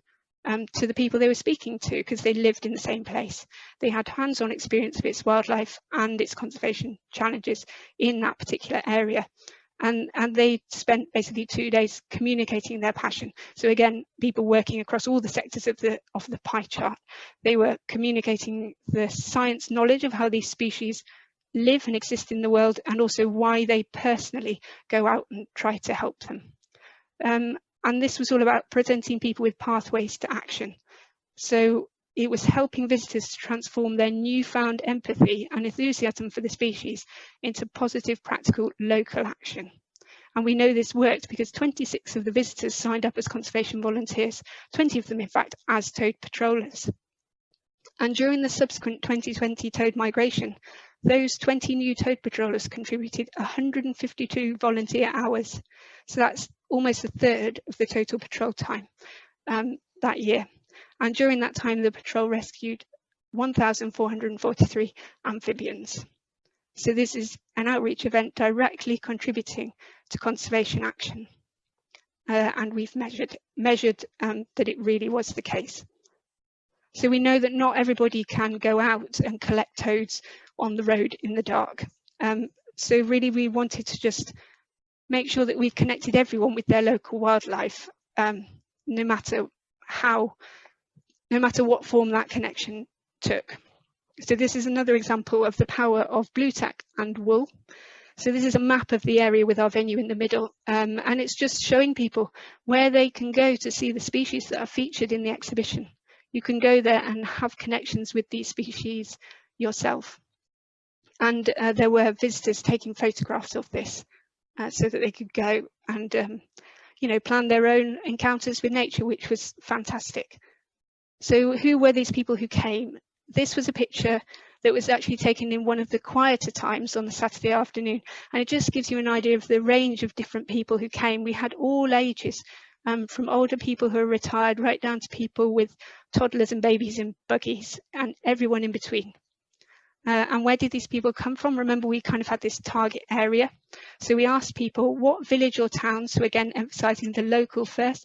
to the people they were speaking to, because they lived in the same place. They had hands-on experience of its wildlife and its conservation challenges in that particular area. And they spent basically 2 days communicating their passion. So again, people working across all the sectors of the pie chart. They were communicating the science knowledge of how these species live and exist in the world, and also why they personally go out and try to help them. And this was all about presenting people with pathways to action. So it was helping visitors to transform their newfound empathy and enthusiasm for the species into positive, practical, local action. And we know this worked because 26 of the visitors signed up as conservation volunteers, 20 of them, in fact, as toad patrollers. And during the subsequent 2020 toad migration, those 20 new toad patrollers contributed 152 volunteer hours. So that's almost a third of the total patrol time that year. And during that time, the patrol rescued 1,443 amphibians. So this is an outreach event directly contributing to conservation action. And we've measured that it really was the case. So we know that not everybody can go out and collect toads on the road in the dark. So really we wanted to just make sure that we've connected everyone with their local wildlife, no matter what form that connection took. So this is another example of the power of blue tack and wool. So this is a map of the area with our venue in the middle, and it's just showing people where they can go to see the species that are featured in the exhibition. You can go there and have connections with these species yourself. And there were visitors taking photographs of this so that they could go and plan their own encounters with nature, which was fantastic. So who were these people who came? This was a picture that was actually taken in one of the quieter times on the Saturday afternoon, and it just gives you an idea of the range of different people who came. We had all ages, from older people who are retired right down to people with toddlers and babies in buggies, and everyone in between. And where did these people come from? Remember, we kind of had this target area. So we asked people, what village or town, so again emphasising the local first,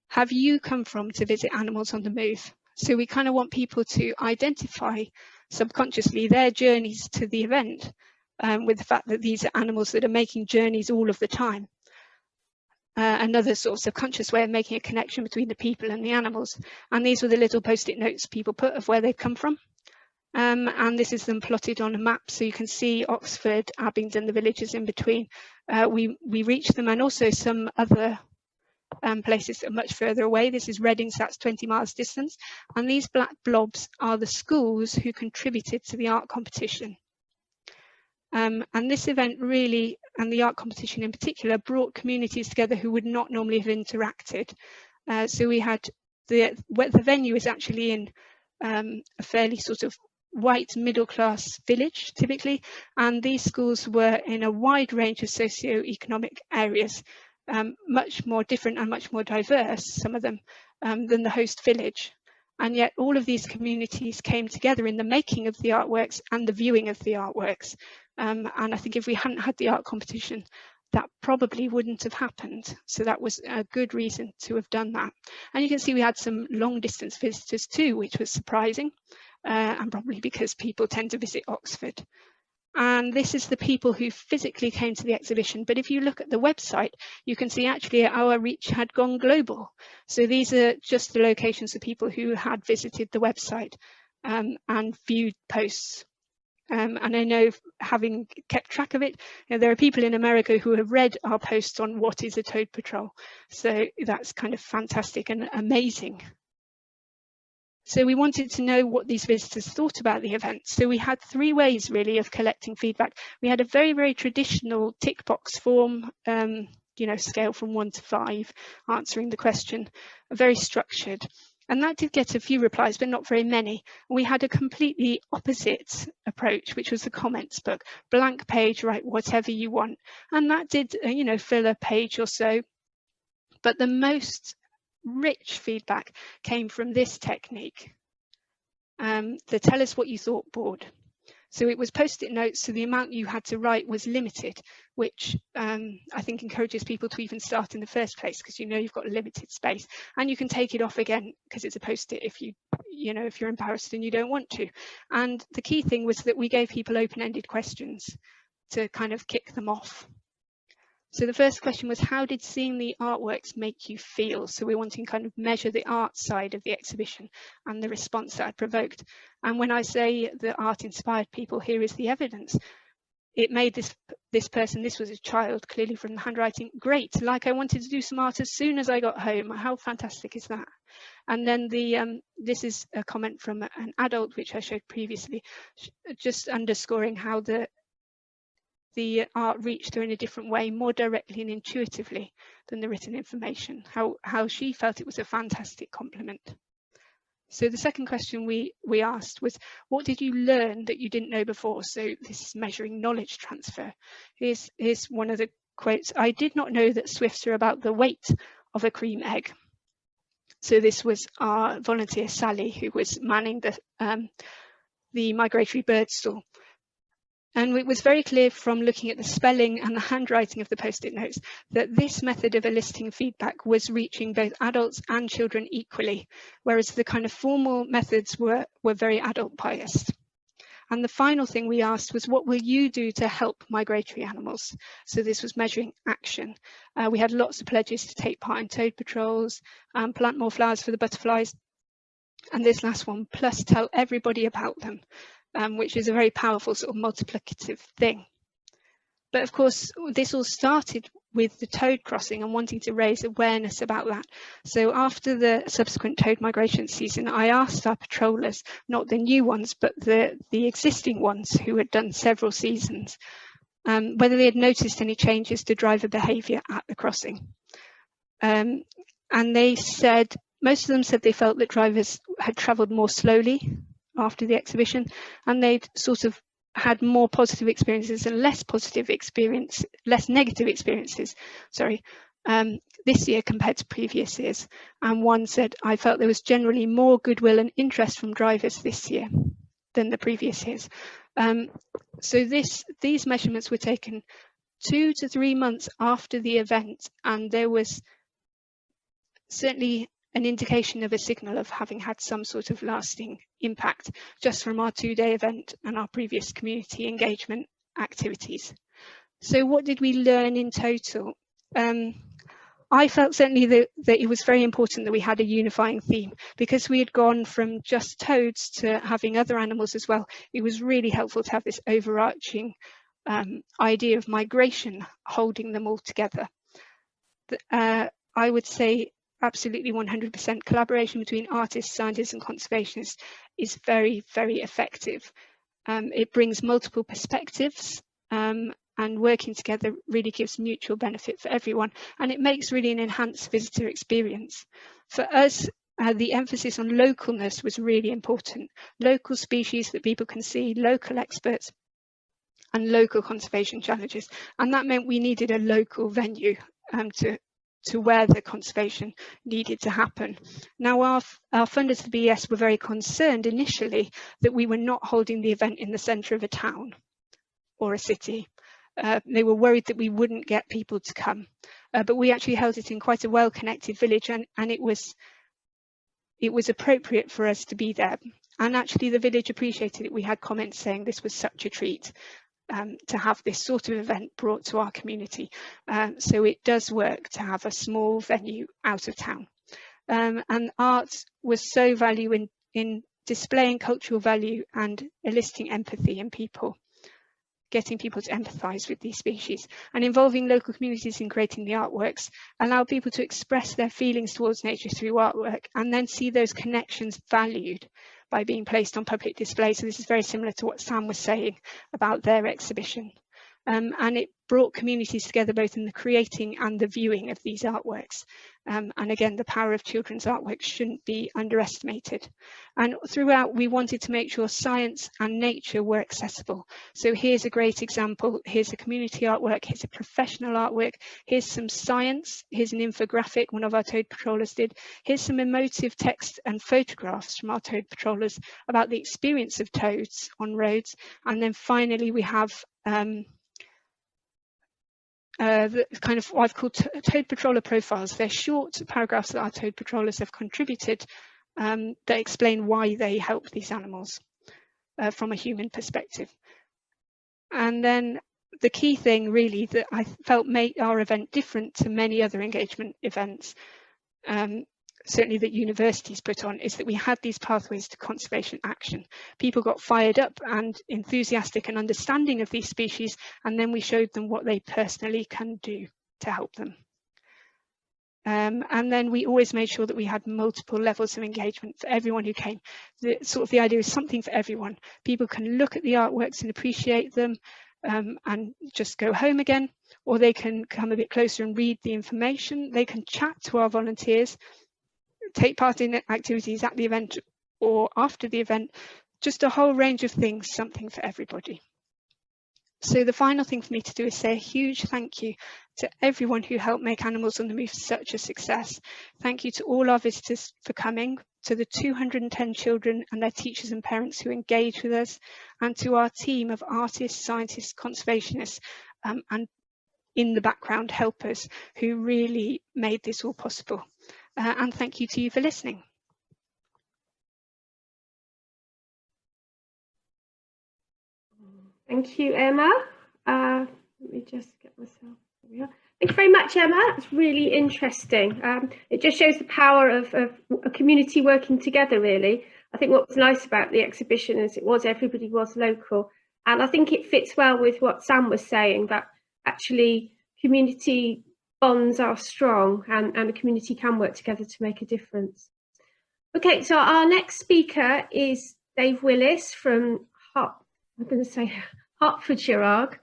have you come from to visit Animals on the Move? So we kind of want people to identify subconsciously their journeys to the event, with the fact that these are animals that are making journeys all of the time. Another sort of subconscious way of making a connection between the people and the animals. And these were the little post-it notes people put of where they've come from. And this is them plotted on a map, so you can see Oxford, Abingdon, the villages in between. We reached them, and also some other places that are much further away. This is Reading, so that's 20 miles distance. And these black blobs are the schools who contributed to the art competition. And this event really, and the art competition in particular, brought communities together who would not normally have interacted. So we had the venue is actually in a fairly sort of white middle-class village typically, and these schools were in a wide range of socio-economic areas, much more different and much more diverse, some of them, than the host village. And yet all of these communities came together in the making of the artworks and the viewing of the artworks. And I think if we hadn't had the art competition, that probably wouldn't have happened. So that was a good reason to have done that. And you can see we had some long distance visitors too, which was surprising, and probably because people tend to visit Oxford. And this is the people who physically came to the exhibition. But if you look at the website, you can see actually our reach had gone global. So these are just the locations of people who had visited the website and viewed posts. And I know, having kept track of it, there are people in America who have read our posts on what is a toad patrol. So that's kind of fantastic and amazing. So we wanted to know what these visitors thought about the event. So we had 3 ways really of collecting feedback. We had a very, very traditional tick box form, scale from 1 to 5, answering the question, very structured. And that did get a few replies, but not very many. We had a completely opposite approach, which was the comments book, blank page, write whatever you want. And that did, fill a page or so. But the most rich feedback came from this technique, the tell us what you thought board. So it was post-it notes, so the amount you had to write was limited, which I think encourages people to even start in the first place, because you know you've got limited space, and you can take it off again because it's a post-it if if you're embarrassed and you don't want to. And the key thing was that we gave people open-ended questions to kind of kick them off. So the first question was, how did seeing the artworks make you feel? So we're wanting to kind of measure the art side of the exhibition and the response that it provoked. And when I say the art inspired people, here is the evidence. It made this person, this was a child, clearly from the handwriting, great, like I wanted to do some art as soon as I got home. How fantastic is that? And then this is a comment from an adult, which I showed previously, just underscoring how the art reached her in a different way, more directly and intuitively than the written information, how she felt it was a fantastic compliment. So the second question we asked was, what did you learn that you didn't know before? So this is measuring knowledge transfer. Here's one of the quotes. I did not know that swifts are about the weight of a cream egg. So this was our volunteer Sally, who was manning the migratory bird stall. And it was very clear from looking at the spelling and the handwriting of the post-it notes that this method of eliciting feedback was reaching both adults and children equally, whereas the kind of formal methods were very adult biased. And the final thing we asked was, what will you do to help migratory animals? So this was measuring action. We had lots of pledges to take part in toad patrols, plant more flowers for the butterflies, and this last one, plus tell everybody about them. Which is a very powerful sort of multiplicative thing. But of course, this all started with the toad crossing and wanting to raise awareness about that. So after the subsequent toad migration season, I asked our patrollers, not the new ones, but the existing ones who had done several seasons, whether they had noticed any changes to driver behaviour at the crossing. And they said, most of them said they felt that drivers had travelled more slowly after the exhibition, and they'd sort of had more positive experiences and less negative experiences, this year compared to previous years. And one said, I felt there was generally more goodwill and interest from drivers this year than the previous years. So these measurements were taken 2 to 3 months after the event, and there was certainly an indication of a signal of having had some sort of lasting impact just from our 2-day event and our previous community engagement activities. So what did we learn in total? I felt certainly that it was very important that we had a unifying theme, because we had gone from just toads to having other animals as well. It was really helpful to have this overarching idea of migration holding them all together. I would say absolutely 100% collaboration between artists, scientists and conservationists is very, very effective. It brings multiple perspectives, and working together really gives mutual benefit for everyone, and it makes really an enhanced visitor experience. For us, the emphasis on localness was really important. Local species that people can see, local experts and local conservation challenges, and that meant we needed a local venue to where the conservation needed to happen. Now, our funders, the BES, were very concerned initially that we were not holding the event in the centre of a town or a city. They were worried that we wouldn't get people to come, but we actually held it in quite a well-connected village, and it was appropriate for us to be there. And actually the village appreciated it. We had comments saying this was such a treat to have this sort of event brought to our community. So it does work to have a small venue out of town. And art was so valuable in displaying cultural value and eliciting empathy in people, getting people to empathise with these species, and involving local communities in creating the artworks, allow people to express their feelings towards nature through artwork, and then see those connections valued by being placed on public display. So this is very similar to what Sam was saying about their exhibition. And it brought communities together both in the creating and the viewing of these artworks. And again, the power of children's artwork shouldn't be underestimated. And throughout, we wanted to make sure science and nature were accessible. So here's a great example. Here's a community artwork, here's a professional artwork, here's some science, here's an infographic one of our toad patrollers did, here's some emotive text and photographs from our toad patrollers about the experience of toads on roads. And then finally, we have the kind of what I've called toad patroller profiles. They're short paragraphs that our toad patrollers have contributed that explain why they help these animals from a human perspective. And then the key thing really that I felt made our event different to many other engagement events, certainly that universities put on, is that we had these pathways to conservation action. People got fired up and enthusiastic and understanding of these species, and then we showed them what they personally can do to help them. And then we always made sure that we had multiple levels of engagement for everyone who came. The idea is something for everyone. People can look at the artworks and appreciate them and just go home again, or they can come a bit closer and read the information. They can chat to our volunteers, take part in activities at the event or after the event, just a whole range of things, something for everybody. So the final thing for me to do is say a huge thank you to everyone who helped make Animals on the Move such a success. Thank you to all our visitors for coming, to the 210 children and their teachers and parents who engaged with us, and to our team of artists, scientists, conservationists, and in the background helpers who really made this all possible. And thank you to you for listening. Thank you, Emma. Let me just get myself. There we are. Thank you very much, Emma. It's really interesting. It just shows the power of a community working together, really. I think what was nice about the exhibition is everybody was local. And I think it fits well with what Sam was saying, that actually community bonds are strong and a community can work together to make a difference. Okay, so our next speaker is Dave Willis from Hertfordshire ARG.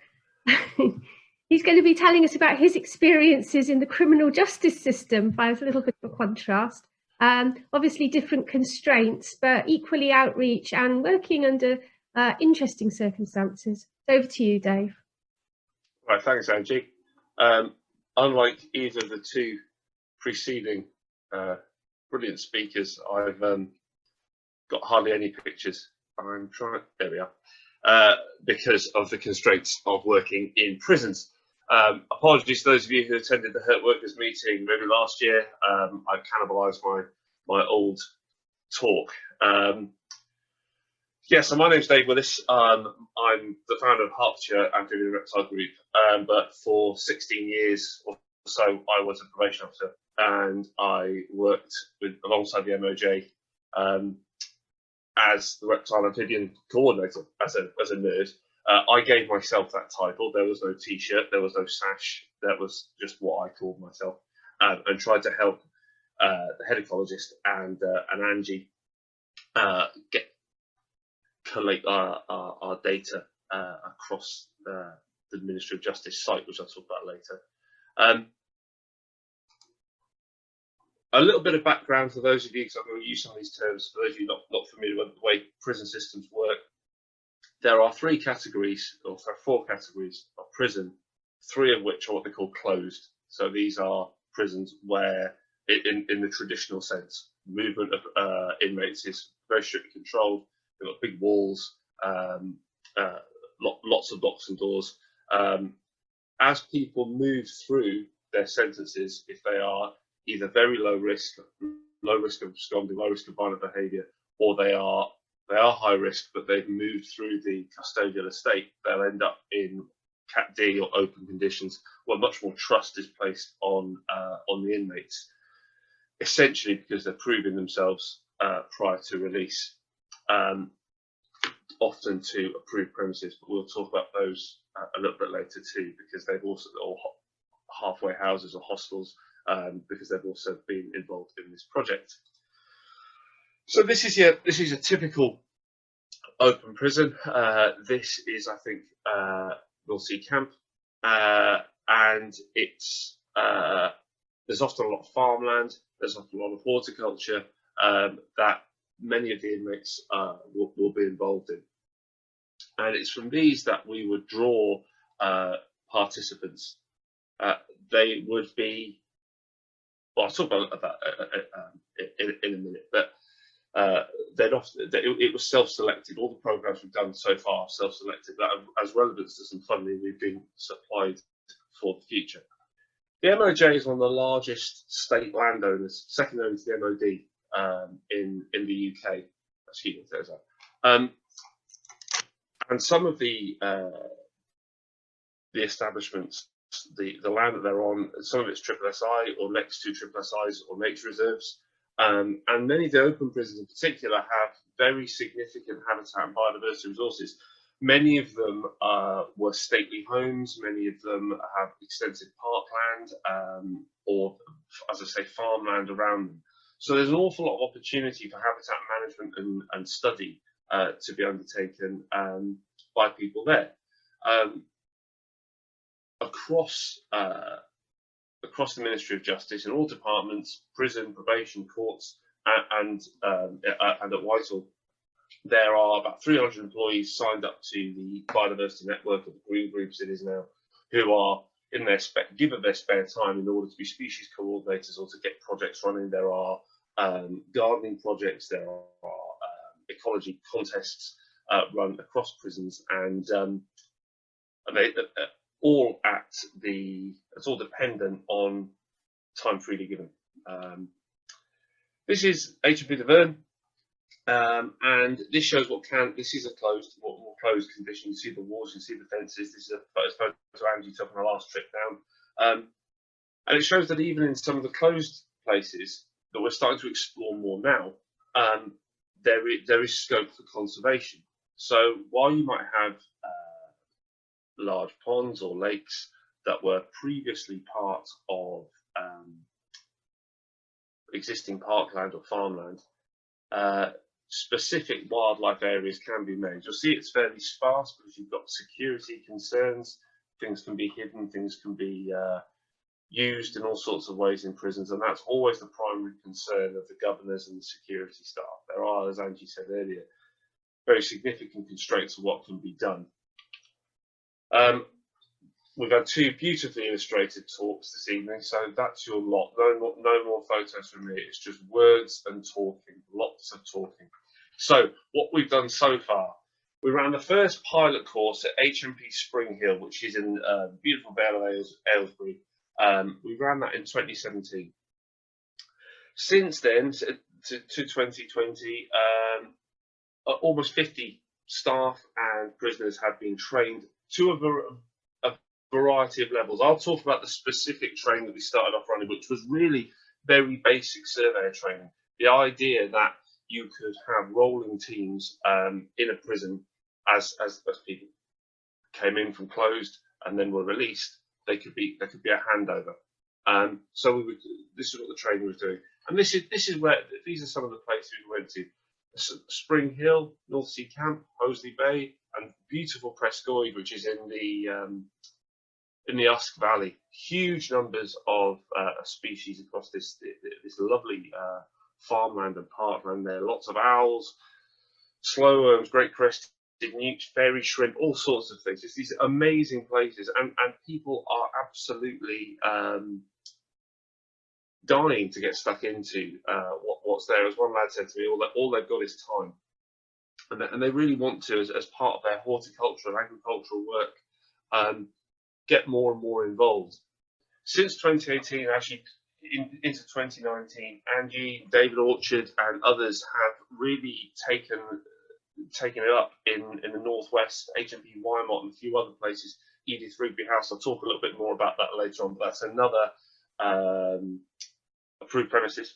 He's going to be telling us about his experiences in the criminal justice system by a little bit of a contrast. Obviously different constraints, but equally outreach and working under interesting circumstances. Over to you, Dave. Right, thanks, Angie. Unlike either of the two preceding brilliant speakers, I've got hardly any pictures. I'm trying, there we are, because of the constraints of working in prisons. Apologies to those of you who attended the Hurt Workers meeting maybe last year. I've cannibalised my old talk. Yeah, so my name's Dave Willis. I'm the founder of Hertfordshire Amphibian Reptile Group, but for 16 years or so I was a probation officer, and I worked alongside the MOJ as the Reptile and Amphibian coordinator, as a nerd. I gave myself that title. There was no t-shirt, there was no sash, that was just what I called myself, and tried to help the head ecologist and Angie collate our data across the Ministry of Justice site, which I'll talk about later. A little bit of background for those of you, because I'm going to use some of these terms, for those of you not familiar with the way prison systems work. There are four categories of prison, three of which are what they call closed. So these are prisons where, in the traditional sense, movement of inmates is very strictly controlled. They've got big walls, lots of locks and doors. As people move through their sentences, if they are either very low risk of absconding, low risk of violent behaviour, or they are high risk, but they've moved through the custodial estate, they'll end up in Cat D or open conditions, where much more trust is placed on the inmates, essentially because they're proving themselves prior to release. Often to approved premises, but we'll talk about those a little bit later too, because they've also all halfway houses or hostels, because they've also been involved in this project. So this is a typical open prison. This is, I think, North Sea Camp. and it's there's often a lot of farmland, there's often a lot of horticulture that many of the inmates will be involved in. And it's from these that we would draw participants. They would be, well, I'll talk about in a minute, but it was self-selected. All the programs we've done so far are self-selected, that as relevance to some funding we've been supplied for the future. The MOJ is one of the largest state landowners, second only to the MOD in the UK. Excuse me, there's that. And some of the establishments, the land that they're on, some of it's SSSI or next to SSSIs or nature reserves, and many of the open prisons in particular have very significant habitat and biodiversity resources. Many of them were stately homes, many of them have extensive parkland or, as I say, farmland around them. So there's an awful lot of opportunity for habitat management and study to be undertaken by people there. Across the Ministry of Justice, in all departments, prison, probation, courts, and at Whitehall, there are about 300 employees signed up to the biodiversity network, of the green groups it is now, who are in their given their spare time in order to be species coordinators or to get projects running. There are gardening projects, there are ecology contests run across prisons, and they all it's all dependent on time freely given. This is HMP the Verne, and this shows this is more closed condition. You see the walls, you see the fences. This is a photo Angie took on her last trip down, and it shows that even in some of the closed places that we're starting to explore more now, there is scope for conservation. So while you might have large ponds or lakes that were previously part of existing parkland or farmland, specific wildlife areas can be made. You'll see it's fairly sparse because you've got security concerns. Things can be hidden, things can be used in all sorts of ways in prisons, and that's always the primary concern of the governors and the security staff. There are, as Angie said earlier, very significant constraints of what can be done. We've had two beautifully illustrated talks this evening, so that's your lot. No more photos from me. It's just words and talking, lots of talking. So what we've done so far, we ran the first pilot course at HMP Spring Hill, which is in beautiful Vale of Aylesbury. We ran that in 2017. Since then, to 2020, almost 50 staff and prisoners have been trained to a variety of levels. I'll talk about the specific training that we started off running, which was really very basic surveyor training. The idea that you could have rolling teams in a prison as people came in from closed and then were released, there could be a handover. So this is what the training was doing, and this is where these are some of the places we went to: Spring Hill, North Sea Camp, Hoseley Bay, and beautiful Prescoid, which is in the Usk Valley. Huge numbers of species across this lovely farmland and parkland there. Lots of owls, slow worms, great crested newts, fairy shrimp, all sorts of things. It's these amazing places, and people are absolutely dying to get stuck into what's there. As one lad said to me, all they've got is time, and they really want to, as part of their horticultural and agricultural work, get more and more involved. Since 2018, actually into 2019, Angie, David Orchard, and others have really taken it up in the northwest, HMP Wymont and a few other places, Edith Rigby House. I'll talk a little bit more about that later on, but that's another approved premises,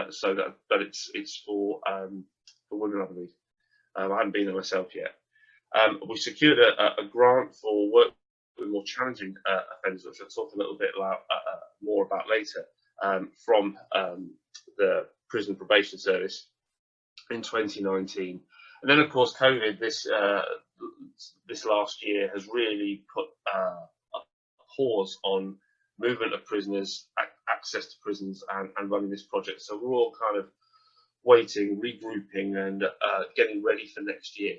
so that it's for women, I believe. I haven't been there myself yet. We secured a grant for work with more challenging offenders, which I'll talk a little bit more about later, from the Prison Probation Service in 2019. And then, of course, COVID this last year has really put pause on movement of prisoners, access to prisons, and running this project. So we're all kind of waiting, regrouping, and getting ready for next year.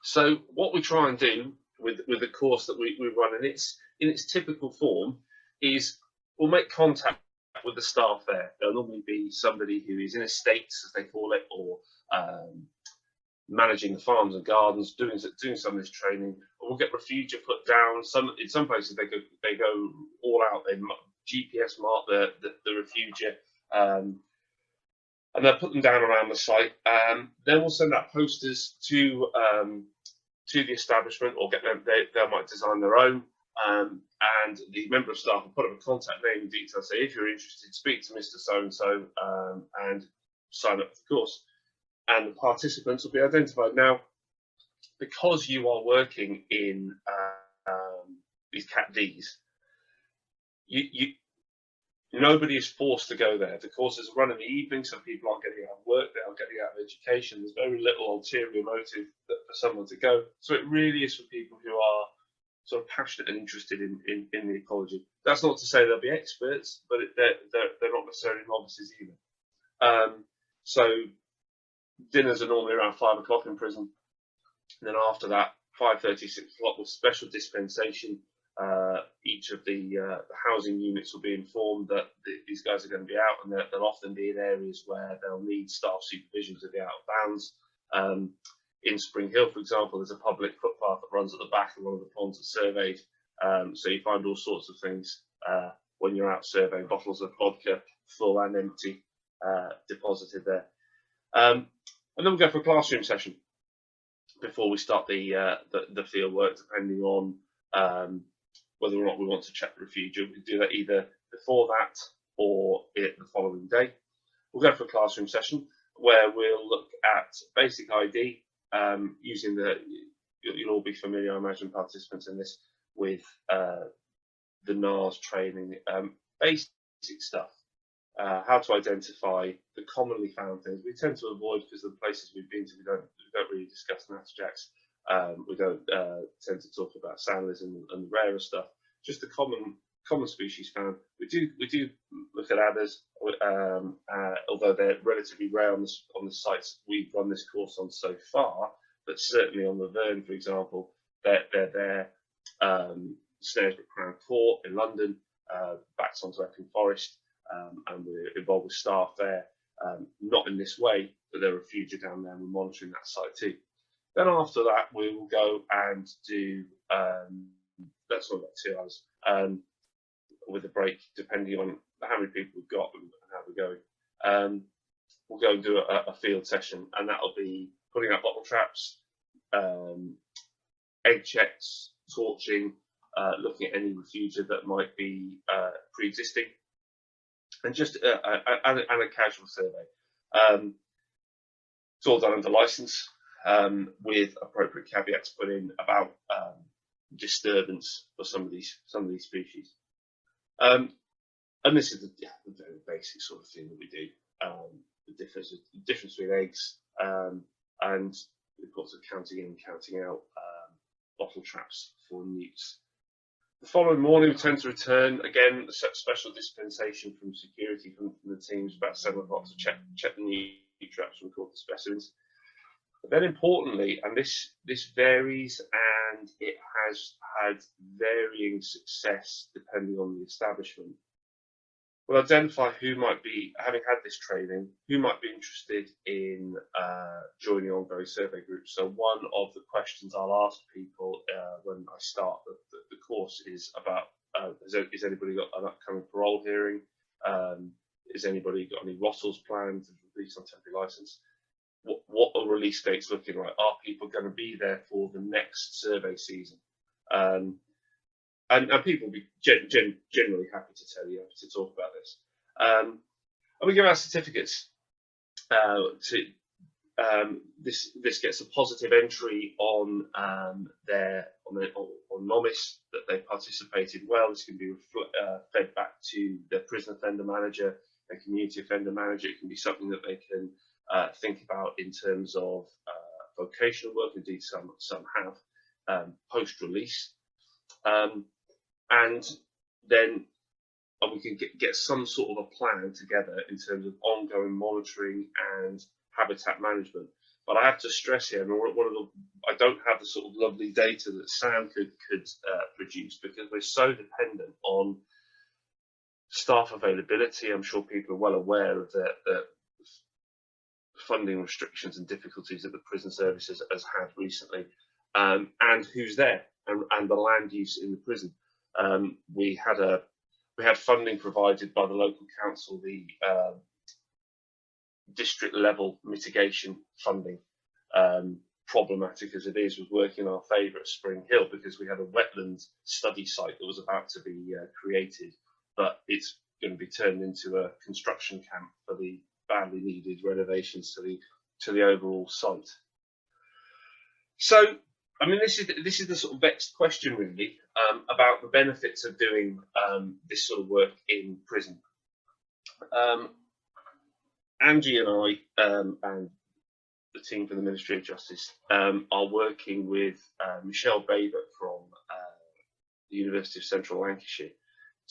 So what we try and do with the course that we run in its typical form is we'll make contact with the staff there. There'll normally be somebody who is in estates, as they call it, or managing the farms and gardens, doing some of this training. Or we'll get refugia put down. In some places they go all out. They GPS mark the refugia, and they'll put them down around the site. Then we'll send out posters to the establishment, or get them. They might design their own. And the member of staff will put up a contact name and details, say if you're interested, speak to Mr. So-and-so and sign up for the course. And the participants will be identified. Now, because you are working in these Cat Ds, nobody is forced to go there. The courses run in the evening, so people aren't getting out of work, they aren't getting out of education. There's very little ulterior motive for someone to go. So it really is for people who are sort of passionate and interested in the ecology. That's not to say they'll be experts, but they're not necessarily novices either. So dinners are normally around 5 o'clock in prison. And then after that, 5:30, 6 o'clock with special dispensation. Each of the housing units will be informed that these guys are going to be out, and they'll often be in areas where they'll need staff supervision to be out of bounds. In Spring Hill, for example, there's a public footpath that runs at the back of one of the ponds that's surveyed. So you find all sorts of things when you're out surveying, bottles of vodka, full and empty, deposited there. And then we'll go for a classroom session before we start the field work, depending on whether or not we want to check the refugia. We can do that either before that or the following day. We'll go for a classroom session where we'll look at basic ID, using you'll all be familiar, I imagine, participants in this, with the NARS training, basic stuff, how to identify the commonly found things. We tend to avoid, because of the places we've been to, we don't really discuss natterjacks. We don't tend to talk about sandlers and the rarer stuff, just the common species found. We do look at adders, although they're relatively rare on the sites we've run this course on so far. But certainly on the Verne, for example, they're there. Snaresbrook Crown Court in London, backs onto Epping Forest, and we're involved with staff there. Not in this way, but there are refugia down there, and we're monitoring that site too. Then after that, we will go and do that's all about 2 hours. With a break, depending on how many people we've got and how we're going. We'll go and do a field session, and that'll be putting up bottle traps, egg checks, torching, looking at any refugia that might be pre-existing, and just and a casual survey. It's all done under license, with appropriate caveats put in about disturbance for some of these species. And this is the very basic sort of thing that we do. The difference between eggs, and of course, counting in, counting out bottle traps for newts. The following morning, we tend to return again. A special dispensation from security from the teams about 7 o'clock to check the newt traps and record the specimens. But then, importantly, and this varies, and it has had varying success depending on the establishment. We'll identify who might be, having had this training, who might be interested in joining ongoing survey groups. So one of the questions I'll ask people when I start the course is about, has anybody got an upcoming parole hearing? Has anybody got any rottles planned to release on temporary license? What are release dates looking like? Are people going to be there for the next survey season? And people will be generally happy to tell you, happy to talk about this. And we give our certificates. This gets a positive entry on NOMIS, that they participated well. This can be fed back to the prison offender manager and community offender manager. It can be something that they can think about in terms of vocational work. Indeed, some have post-release. and then we can get some sort of a plan together in terms of ongoing monitoring and habitat management. But I have to stress here, I don't have the sort of lovely data that Sam could produce, because we're so dependent on staff availability. I'm sure people are well aware of the funding restrictions and difficulties that the prison service has had recently, and who's there, and the land use in the prison. We had funding provided by the local council, the district level mitigation funding, problematic as it is, was working in our favour at Spring Hill, because we had a wetland study site that was about to be created, but it's going to be turned into a construction camp for the badly needed renovations to the overall site. So, I mean, this is the sort of vexed question, really, about the benefits of doing this sort of work in prison. Angie and I and the team from the Ministry of Justice are working with Michelle Baber from the University of Central Lancashire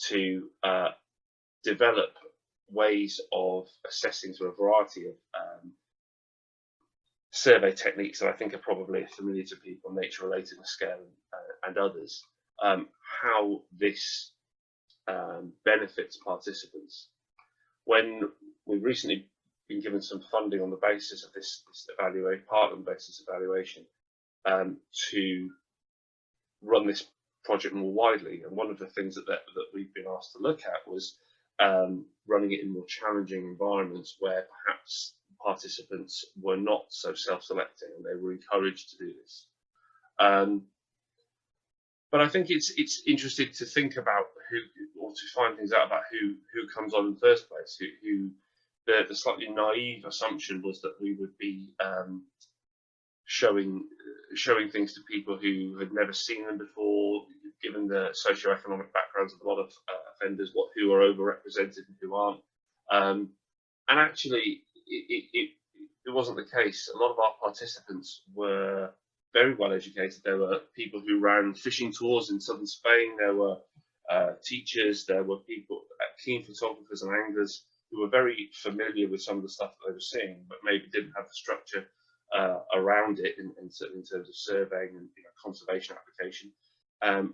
to develop ways of assessing through a variety of survey techniques that I think are probably familiar to people, nature relatedness scale and others, how this benefits participants. When we've recently been given some funding on the basis of this evaluation, part on the basis evaluation, to run this project more widely, and one of the things that we've been asked to look at was running it in more challenging environments where perhaps participants were not so self-selecting and they were encouraged to do this. But I think it's interesting to think about who, or to find things out about who comes on in the first place. The slightly naive assumption was that we would be showing things to people who had never seen them before, given the socioeconomic backgrounds of a lot of offenders, who are overrepresented and who aren't. And actually, it wasn't the case. A lot of our participants were very well educated. There were people who ran fishing tours in southern Spain. There were teachers. There were people, keen photographers and anglers, who were very familiar with some of the stuff that they were seeing, but maybe didn't have the structure around it in terms of surveying and conservation application.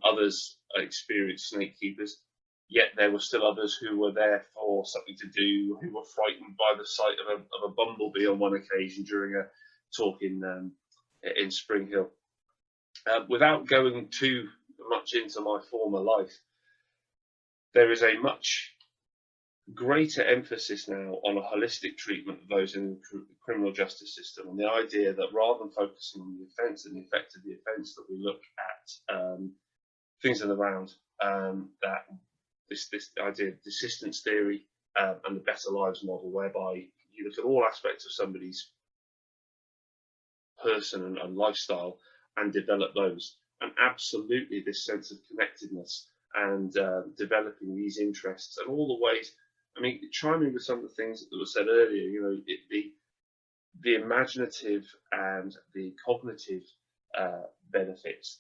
Others experienced snake keepers, yet there were still others who were there for something to do, who were frightened by the sight of a bumblebee on one occasion during a talk in Spring Hill. Without going too much into my former life, there is a much greater emphasis now on a holistic treatment of those in the criminal justice system, and the idea that rather than focusing on the offence and the effect of the offence, that we look at things in the round, that this idea of desistance theory and the better lives model, whereby you look at all aspects of somebody's person and lifestyle and develop those, and absolutely this sense of connectedness and developing these interests and all the ways. I mean, chiming with some of the things that were said earlier, the imaginative and the cognitive benefits,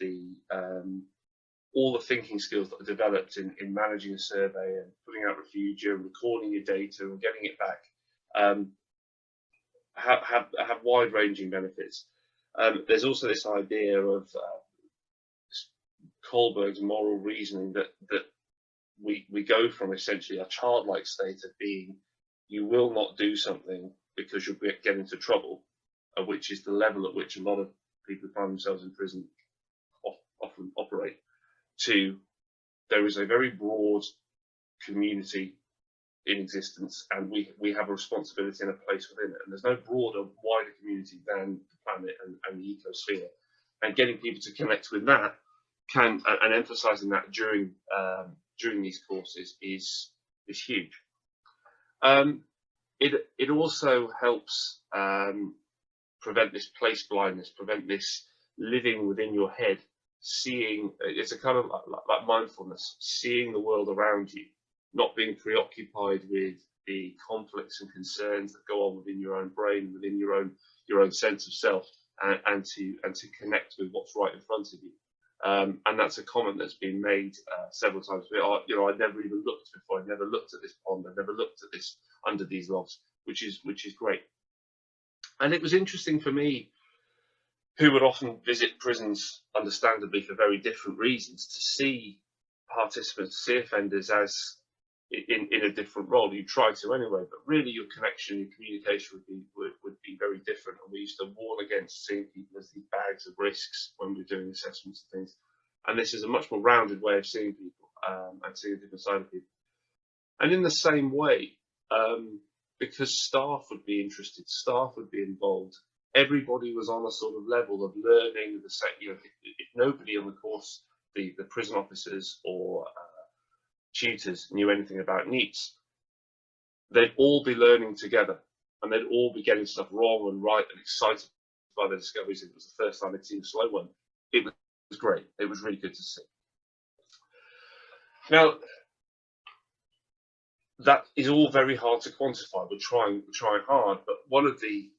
all the thinking skills that are developed in managing a survey and putting out refugia and recording your data and getting it back, have wide-ranging benefits. There's also this idea of Kohlberg's moral reasoning that we go from essentially a childlike state of being, you will not do something because you'll get into trouble, which is the level at which a lot of people who find themselves in prison often operate, to there is a very broad community in existence, and we have a responsibility and a place within it, and there's no broader, wider community than the planet and the ecosphere, and getting people to connect with that and emphasising that during these courses is huge. It also helps prevent this place blindness, prevent this living within your head, seeing. It's a kind of like mindfulness, seeing the world around you, not being preoccupied with the conflicts and concerns that go on within your own brain, within your own sense of self, and to connect with what's right in front of you. And that's a comment that's been made several times. I never even looked before. I never looked at this pond. I never looked at this under these logs, which is great. And it was interesting for me, who would often visit prisons, understandably for very different reasons, to see participants, see offenders as in a different role. You try to anyway, but really your connection, your communication would be very different. And we used to warn against seeing people as these bags of risks when we're doing assessments and things. And this is a much more rounded way of seeing people and seeing a different side of people. And in the same way, because staff would be interested, staff would be involved, everybody was on a sort of level of learning the same. If nobody on the course, the prison officers or tutors knew anything about NEETs, they'd all be learning together, and they'd all be getting stuff wrong and right and excited by the discoveries. It was the first time they'd seen a slow one. It was great. It was really good to see. Now, that is all very hard to quantify. We're trying hard, but one of the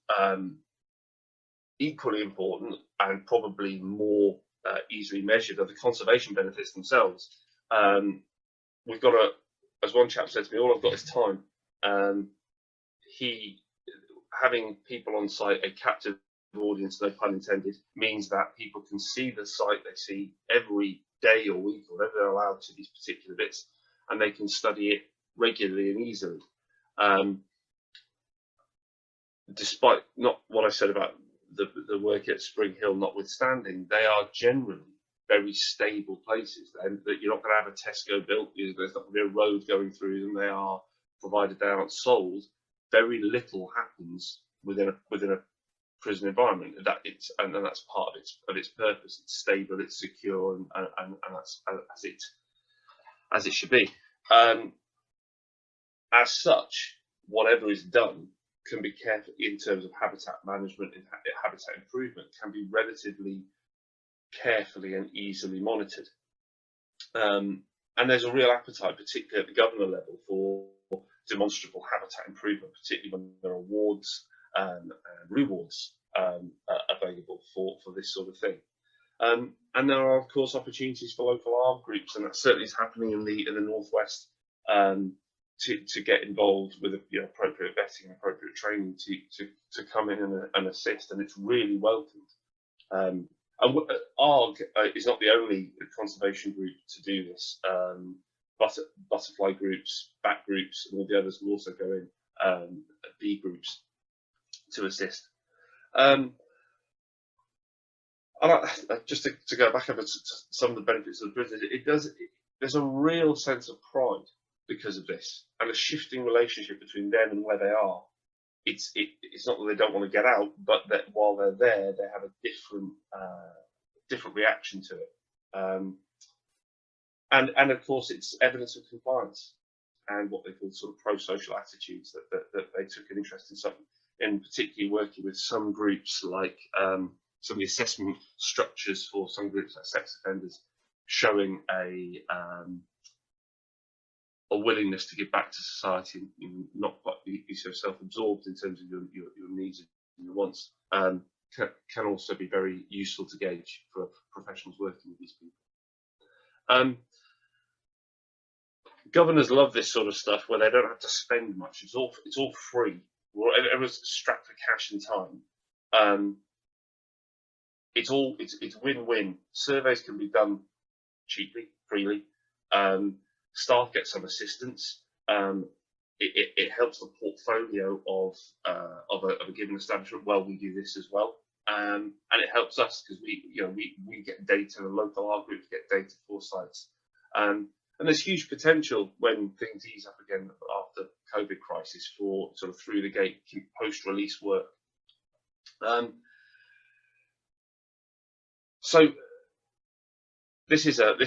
equally important and probably more easily measured are the conservation benefits themselves. We've got as one chap said to me, all I've got is time. Having people on site, a captive audience, no pun intended, means that people can see the site they see every day or week or whatever they're allowed to, these particular bits, and they can study it regularly and easily. Despite not what I said about the work at Spring Hill notwithstanding, they are generally very stable places. That you're not going to have a Tesco built, there's not going to be a road going through them. They are, provided they aren't sold, very little happens within a prison environment. And that's part of its purpose. It's stable, it's secure, and that's as it should be. As such, whatever is done can be careful in terms of habitat management and habitat improvement, can be relatively carefully and easily monitored. And there's a real appetite, particularly at the governor level, for demonstrable habitat improvement, particularly when there are awards and rewards available for this sort of thing. And there are, of course, opportunities for local ARG groups, and that certainly is happening in the Northwest, to get involved with appropriate vetting and appropriate training to come in and assist, and it's really welcomed. And ARG is not the only conservation group to do this. Butterfly groups, bat groups, and all the others will also go in, bee groups, to assist. And just to go back over to some of the benefits of the business, there's a real sense of pride because of this, and a shifting relationship between them and where they are. It's not that they don't want to get out, but that while they're there, they have a different reaction to it. And of course, it's evidence of compliance and what they call sort of pro-social attitudes that they took an interest in something, in particularly working with some groups, like some of the assessment structures for some groups like sex offenders, showing a willingness to give back to society, and not quite be so self-absorbed in terms of your needs and your wants, can also be very useful to gauge for professionals working with these people. Governors love this sort of stuff where they don't have to spend much. It's all free. Everyone's strapped for cash and time. It's win-win. Surveys can be done cheaply, freely. Staff get some assistance. It helps the portfolio of a given establishment. Well, we do this as well, and it helps us because we get data. The local ARG groups get data for sites, and there's huge potential when things ease up again after COVID crisis for sort of through the gate post-release work. So this is an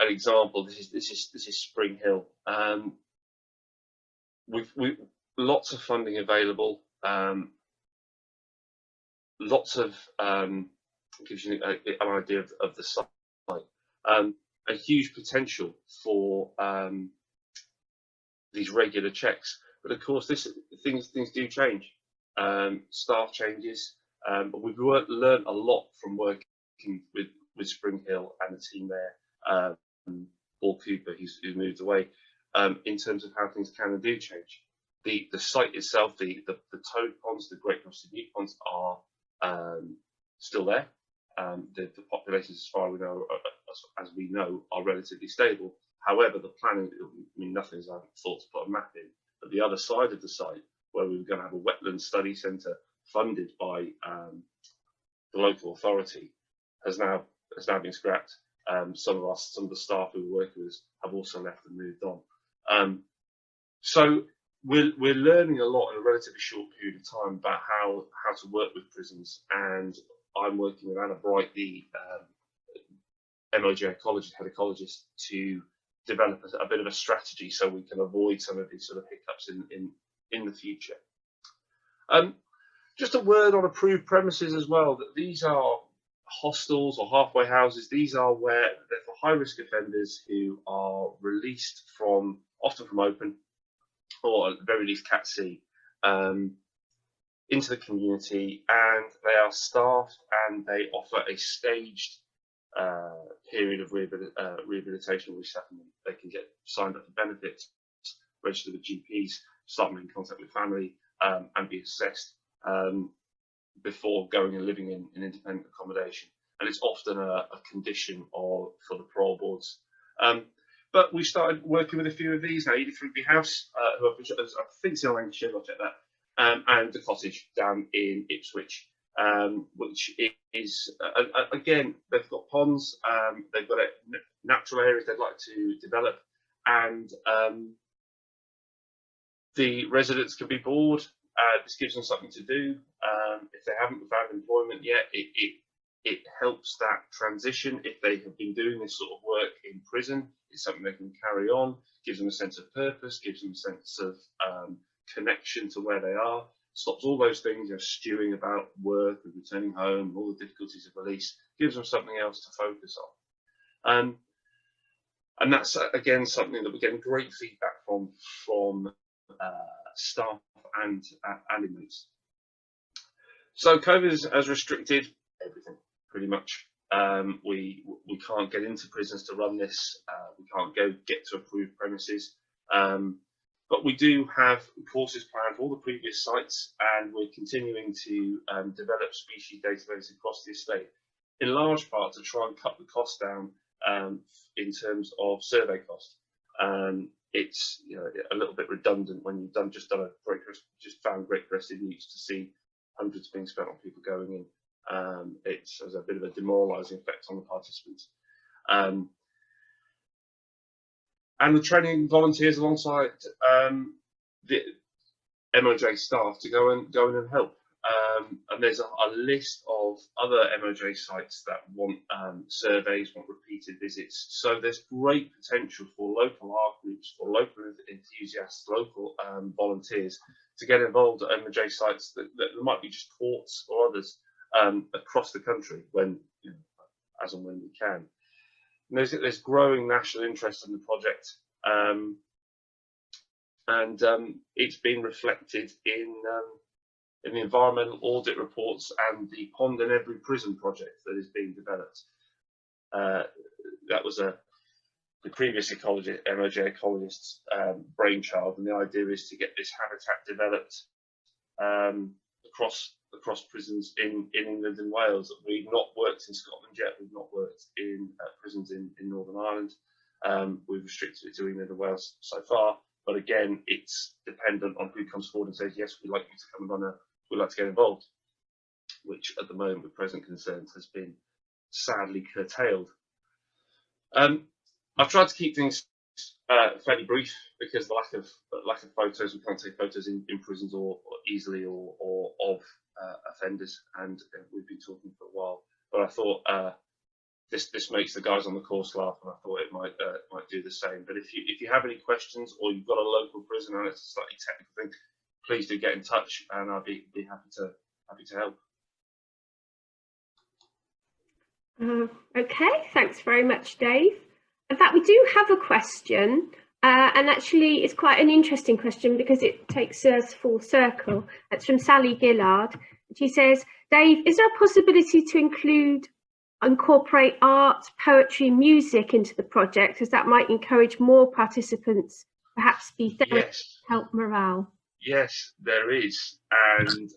example. This is Spring Hill. We've lots of funding available. Lots of gives you an idea of the site. A huge potential for these regular checks, but of course, things do change. Staff changes. We've learned a lot from working with Spring Hill and the team there, Paul Cooper, who's moved away, in terms of how things can and do change. The site itself, the toad ponds, the great crested newt ponds are still there. The populations, as far as we know, are relatively stable. However, the planning, I mean, nothing's I thought to put a map in, but the other side of the site, where we were going to have a wetland study centre funded by the local authority, has now been scrapped. Some of the staff who were working with us have also left and moved on. So we're learning a lot in a relatively short period of time about how to work with prisons, and I'm working with Anna Bright, the MOJ ecologist, head ecologist, to develop a bit of a strategy so we can avoid some of these sort of hiccups in the future. Just a word on approved premises as well, that these are hostels or halfway houses. These are where they're for high risk offenders who are released from, often from open, or at the very least Cat C, into the community, and they are staffed and they offer a staged period of rehabilitation or resettlement. They can get signed up for benefits, register with GPs, start making contact with family, and be assessed before going and living in independent accommodation. And it's often a condition for the parole boards. But we started working with a few of these now. Edith Rigby House, who I think it's in Lancashire, I'll check that, and the cottage down in Ipswich, which is, again, they've got ponds, they've got natural areas they'd like to develop, and the residents can be bored. This gives them something to do. If they haven't found employment yet, it helps that transition. If they have been doing this sort of work in prison, it's something they can carry on, gives them a sense of purpose, gives them a sense of connection to where they are, stops all those things, stewing about work and returning home, all the difficulties of release, gives them something else to focus on. And that's, again, something that we're getting great feedback from staff and inmates. So COVID has restricted everything, pretty much. We can't get into prisons to run this. We can't get to approved premises. But we do have courses planned for all the previous sites, and we're continuing to develop species databases across the estate, in large part to try and cut the cost down in terms of survey cost. It's a little bit redundant when you've just found great crested newts to see hundreds being spent on people going in. It has a bit of a demoralising effect on the participants. And the training volunteers alongside the MOJ staff to go in and help. And there's a list of other MOJ sites that want surveys, want repeated visits. So there's great potential for local art groups, for local enthusiasts, local volunteers to get involved at MOJ sites that might be just courts or others across the country as and when we can. And there's growing national interest in the project, and it's been reflected in the environmental audit reports and the Pond in Every Prison project that is being developed. That was the previous MOJ ecologist's brainchild, and the idea is to get this habitat developed across prisons in England and Wales. We've not worked in Scotland yet. We've not worked in prisons in Northern Ireland. We've restricted it to England and Wales so far. But again, it's dependent on who comes forward and says, yes, we'd like you to come and we'd like to get involved, which at the moment with present concerns has been sadly curtailed. I've tried to keep things fairly brief because the lack of photos. We can't take photos in prisons or easily or of offenders, and we've been talking for a while. But I thought this makes the guys on the course laugh, and I thought it might do the same. But if you have any questions, or you've got a local prison and it's a slightly technical thing, please do get in touch, and I'll be happy to help. Okay, thanks very much, Dave. In fact, we do have a question, and actually it's quite an interesting question because it takes us full circle. It's from Sally Gillard. She says, Dave, is there a possibility to include incorporate art, poetry, music into the project, as that might encourage more participants, perhaps be therapy, Yes, help morale. yes, there is. And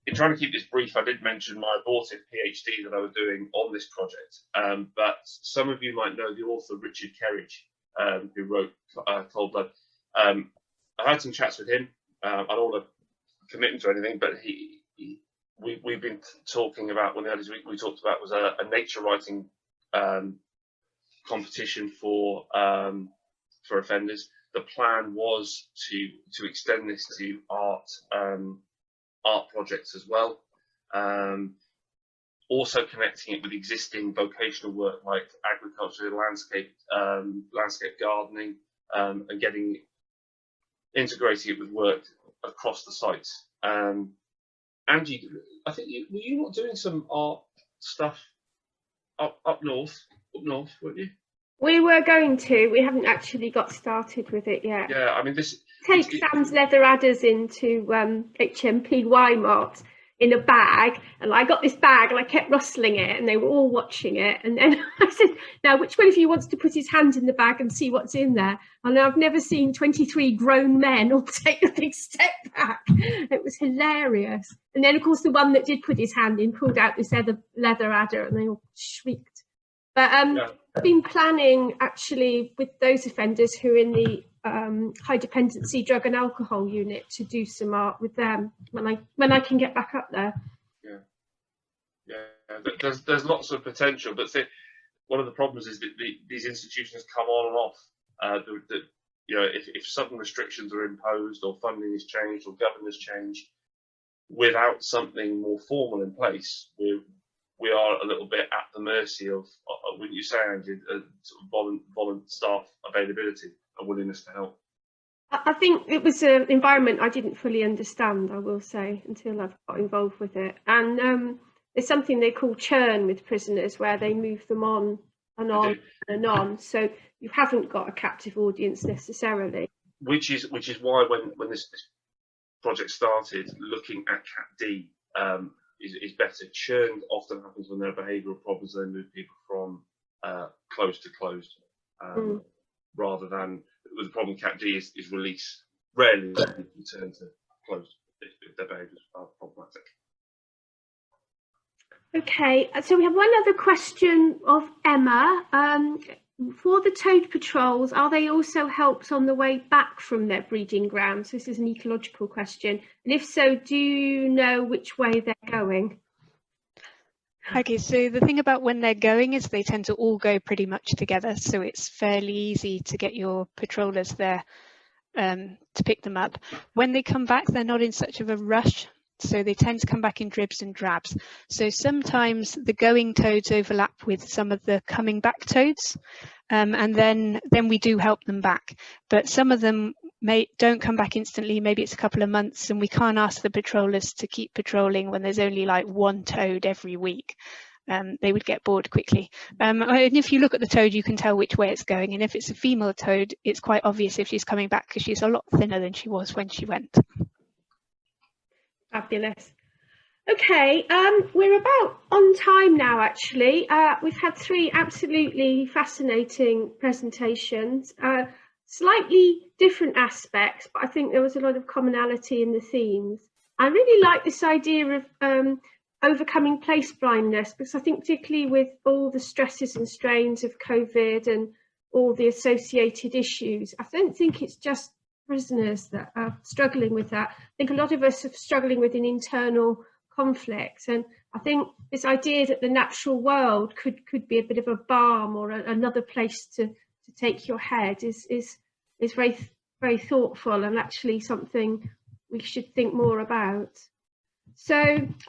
in trying to keep this brief, I did mention my abortive PhD that I was doing on this project. But some of you might know the author Richard Kerridge, who wrote Cold Blood. I had some chats with him. I don't want to commit him to anything, but we've been talking about, one of the others we talked about was a nature writing competition for offenders. The plan was to extend this to art projects as well. Also connecting it with existing vocational work like agriculture, landscape gardening, and integrating it with work across the sites. Angie, I think were you not doing some art stuff up north, weren't you? We were going to. We haven't actually got started with it yet. Yeah, I mean, this Take Sam's leather adders into HMP Wymart in a bag, and I got this bag and I kept rustling it and they were all watching it, and then I said, now which one of you wants to put his hand in the bag and see what's in there? And I've never seen 23 grown men all take a big step back. It was hilarious. And then of course the one that did put his hand in pulled out this leather adder and they all shrieked. But I've been planning actually with those offenders who are in the high dependency drug and alcohol unit to do some art with them when I can get back up there. Yeah. There's lots of potential, but one of the problems is that these institutions come on and off. If sudden restrictions are imposed or funding is changed or governors change without something more formal in place, we are a little bit at the mercy of wouldn't you say, Angie, sort of volunteer staff availability and willingness to help. I think it was an environment I didn't fully understand, I will say, until I've got involved with it. And there's something they call churn with prisoners, where they move them on and on and on. So you haven't got a captive audience necessarily. Which is why when this project started, looking at Cat D is better. Churn often happens when there are behavioural problems. They move people from closed to closed, rather than with the problem. Cat D is release. Rarely return to closed if their behaviours are problematic. Okay, so we have one other question of Emma. For the toad patrols, are they also helped on the way back from their breeding grounds? This is an ecological question. And if so, do you know which way they're going? Okay, so the thing about when they're going is they tend to all go pretty much together. So it's fairly easy to get your patrollers there to pick them up. When they come back, they're not in such of a rush. So they tend to come back in dribs and drabs. So sometimes the going toads overlap with some of the coming back toads, and then we do help them back. But some of them don't come back instantly. Maybe it's a couple of months, and we can't ask the patrollers to keep patrolling when there's only like one toad every week. They would get bored quickly. And if you look at the toad, you can tell which way it's going. And if it's a female toad, it's quite obvious if she's coming back because she's a lot thinner than she was when she went. Fabulous. Okay, we're about on time now, actually. We've had 3 absolutely fascinating presentations, slightly different aspects, but I think there was a lot of commonality in the themes. I really like this idea of overcoming place blindness, because I think particularly with all the stresses and strains of COVID and all the associated issues, I don't think it's just prisoners that are struggling with that. I think a lot of us are struggling with an internal conflict, and I think this idea that the natural world could be a bit of a balm or another place to take your head is very, very thoughtful, and actually something we should think more about. So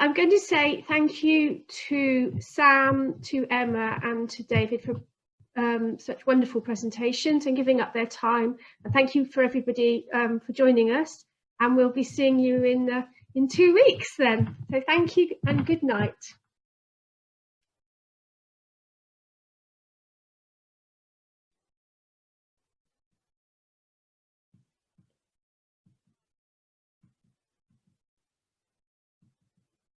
I'm going to say thank you to Sam, to Emma and to David for such wonderful presentations and giving up their time. And thank you for everybody for joining us, and we'll be seeing you in 2 weeks then. So thank you and good night.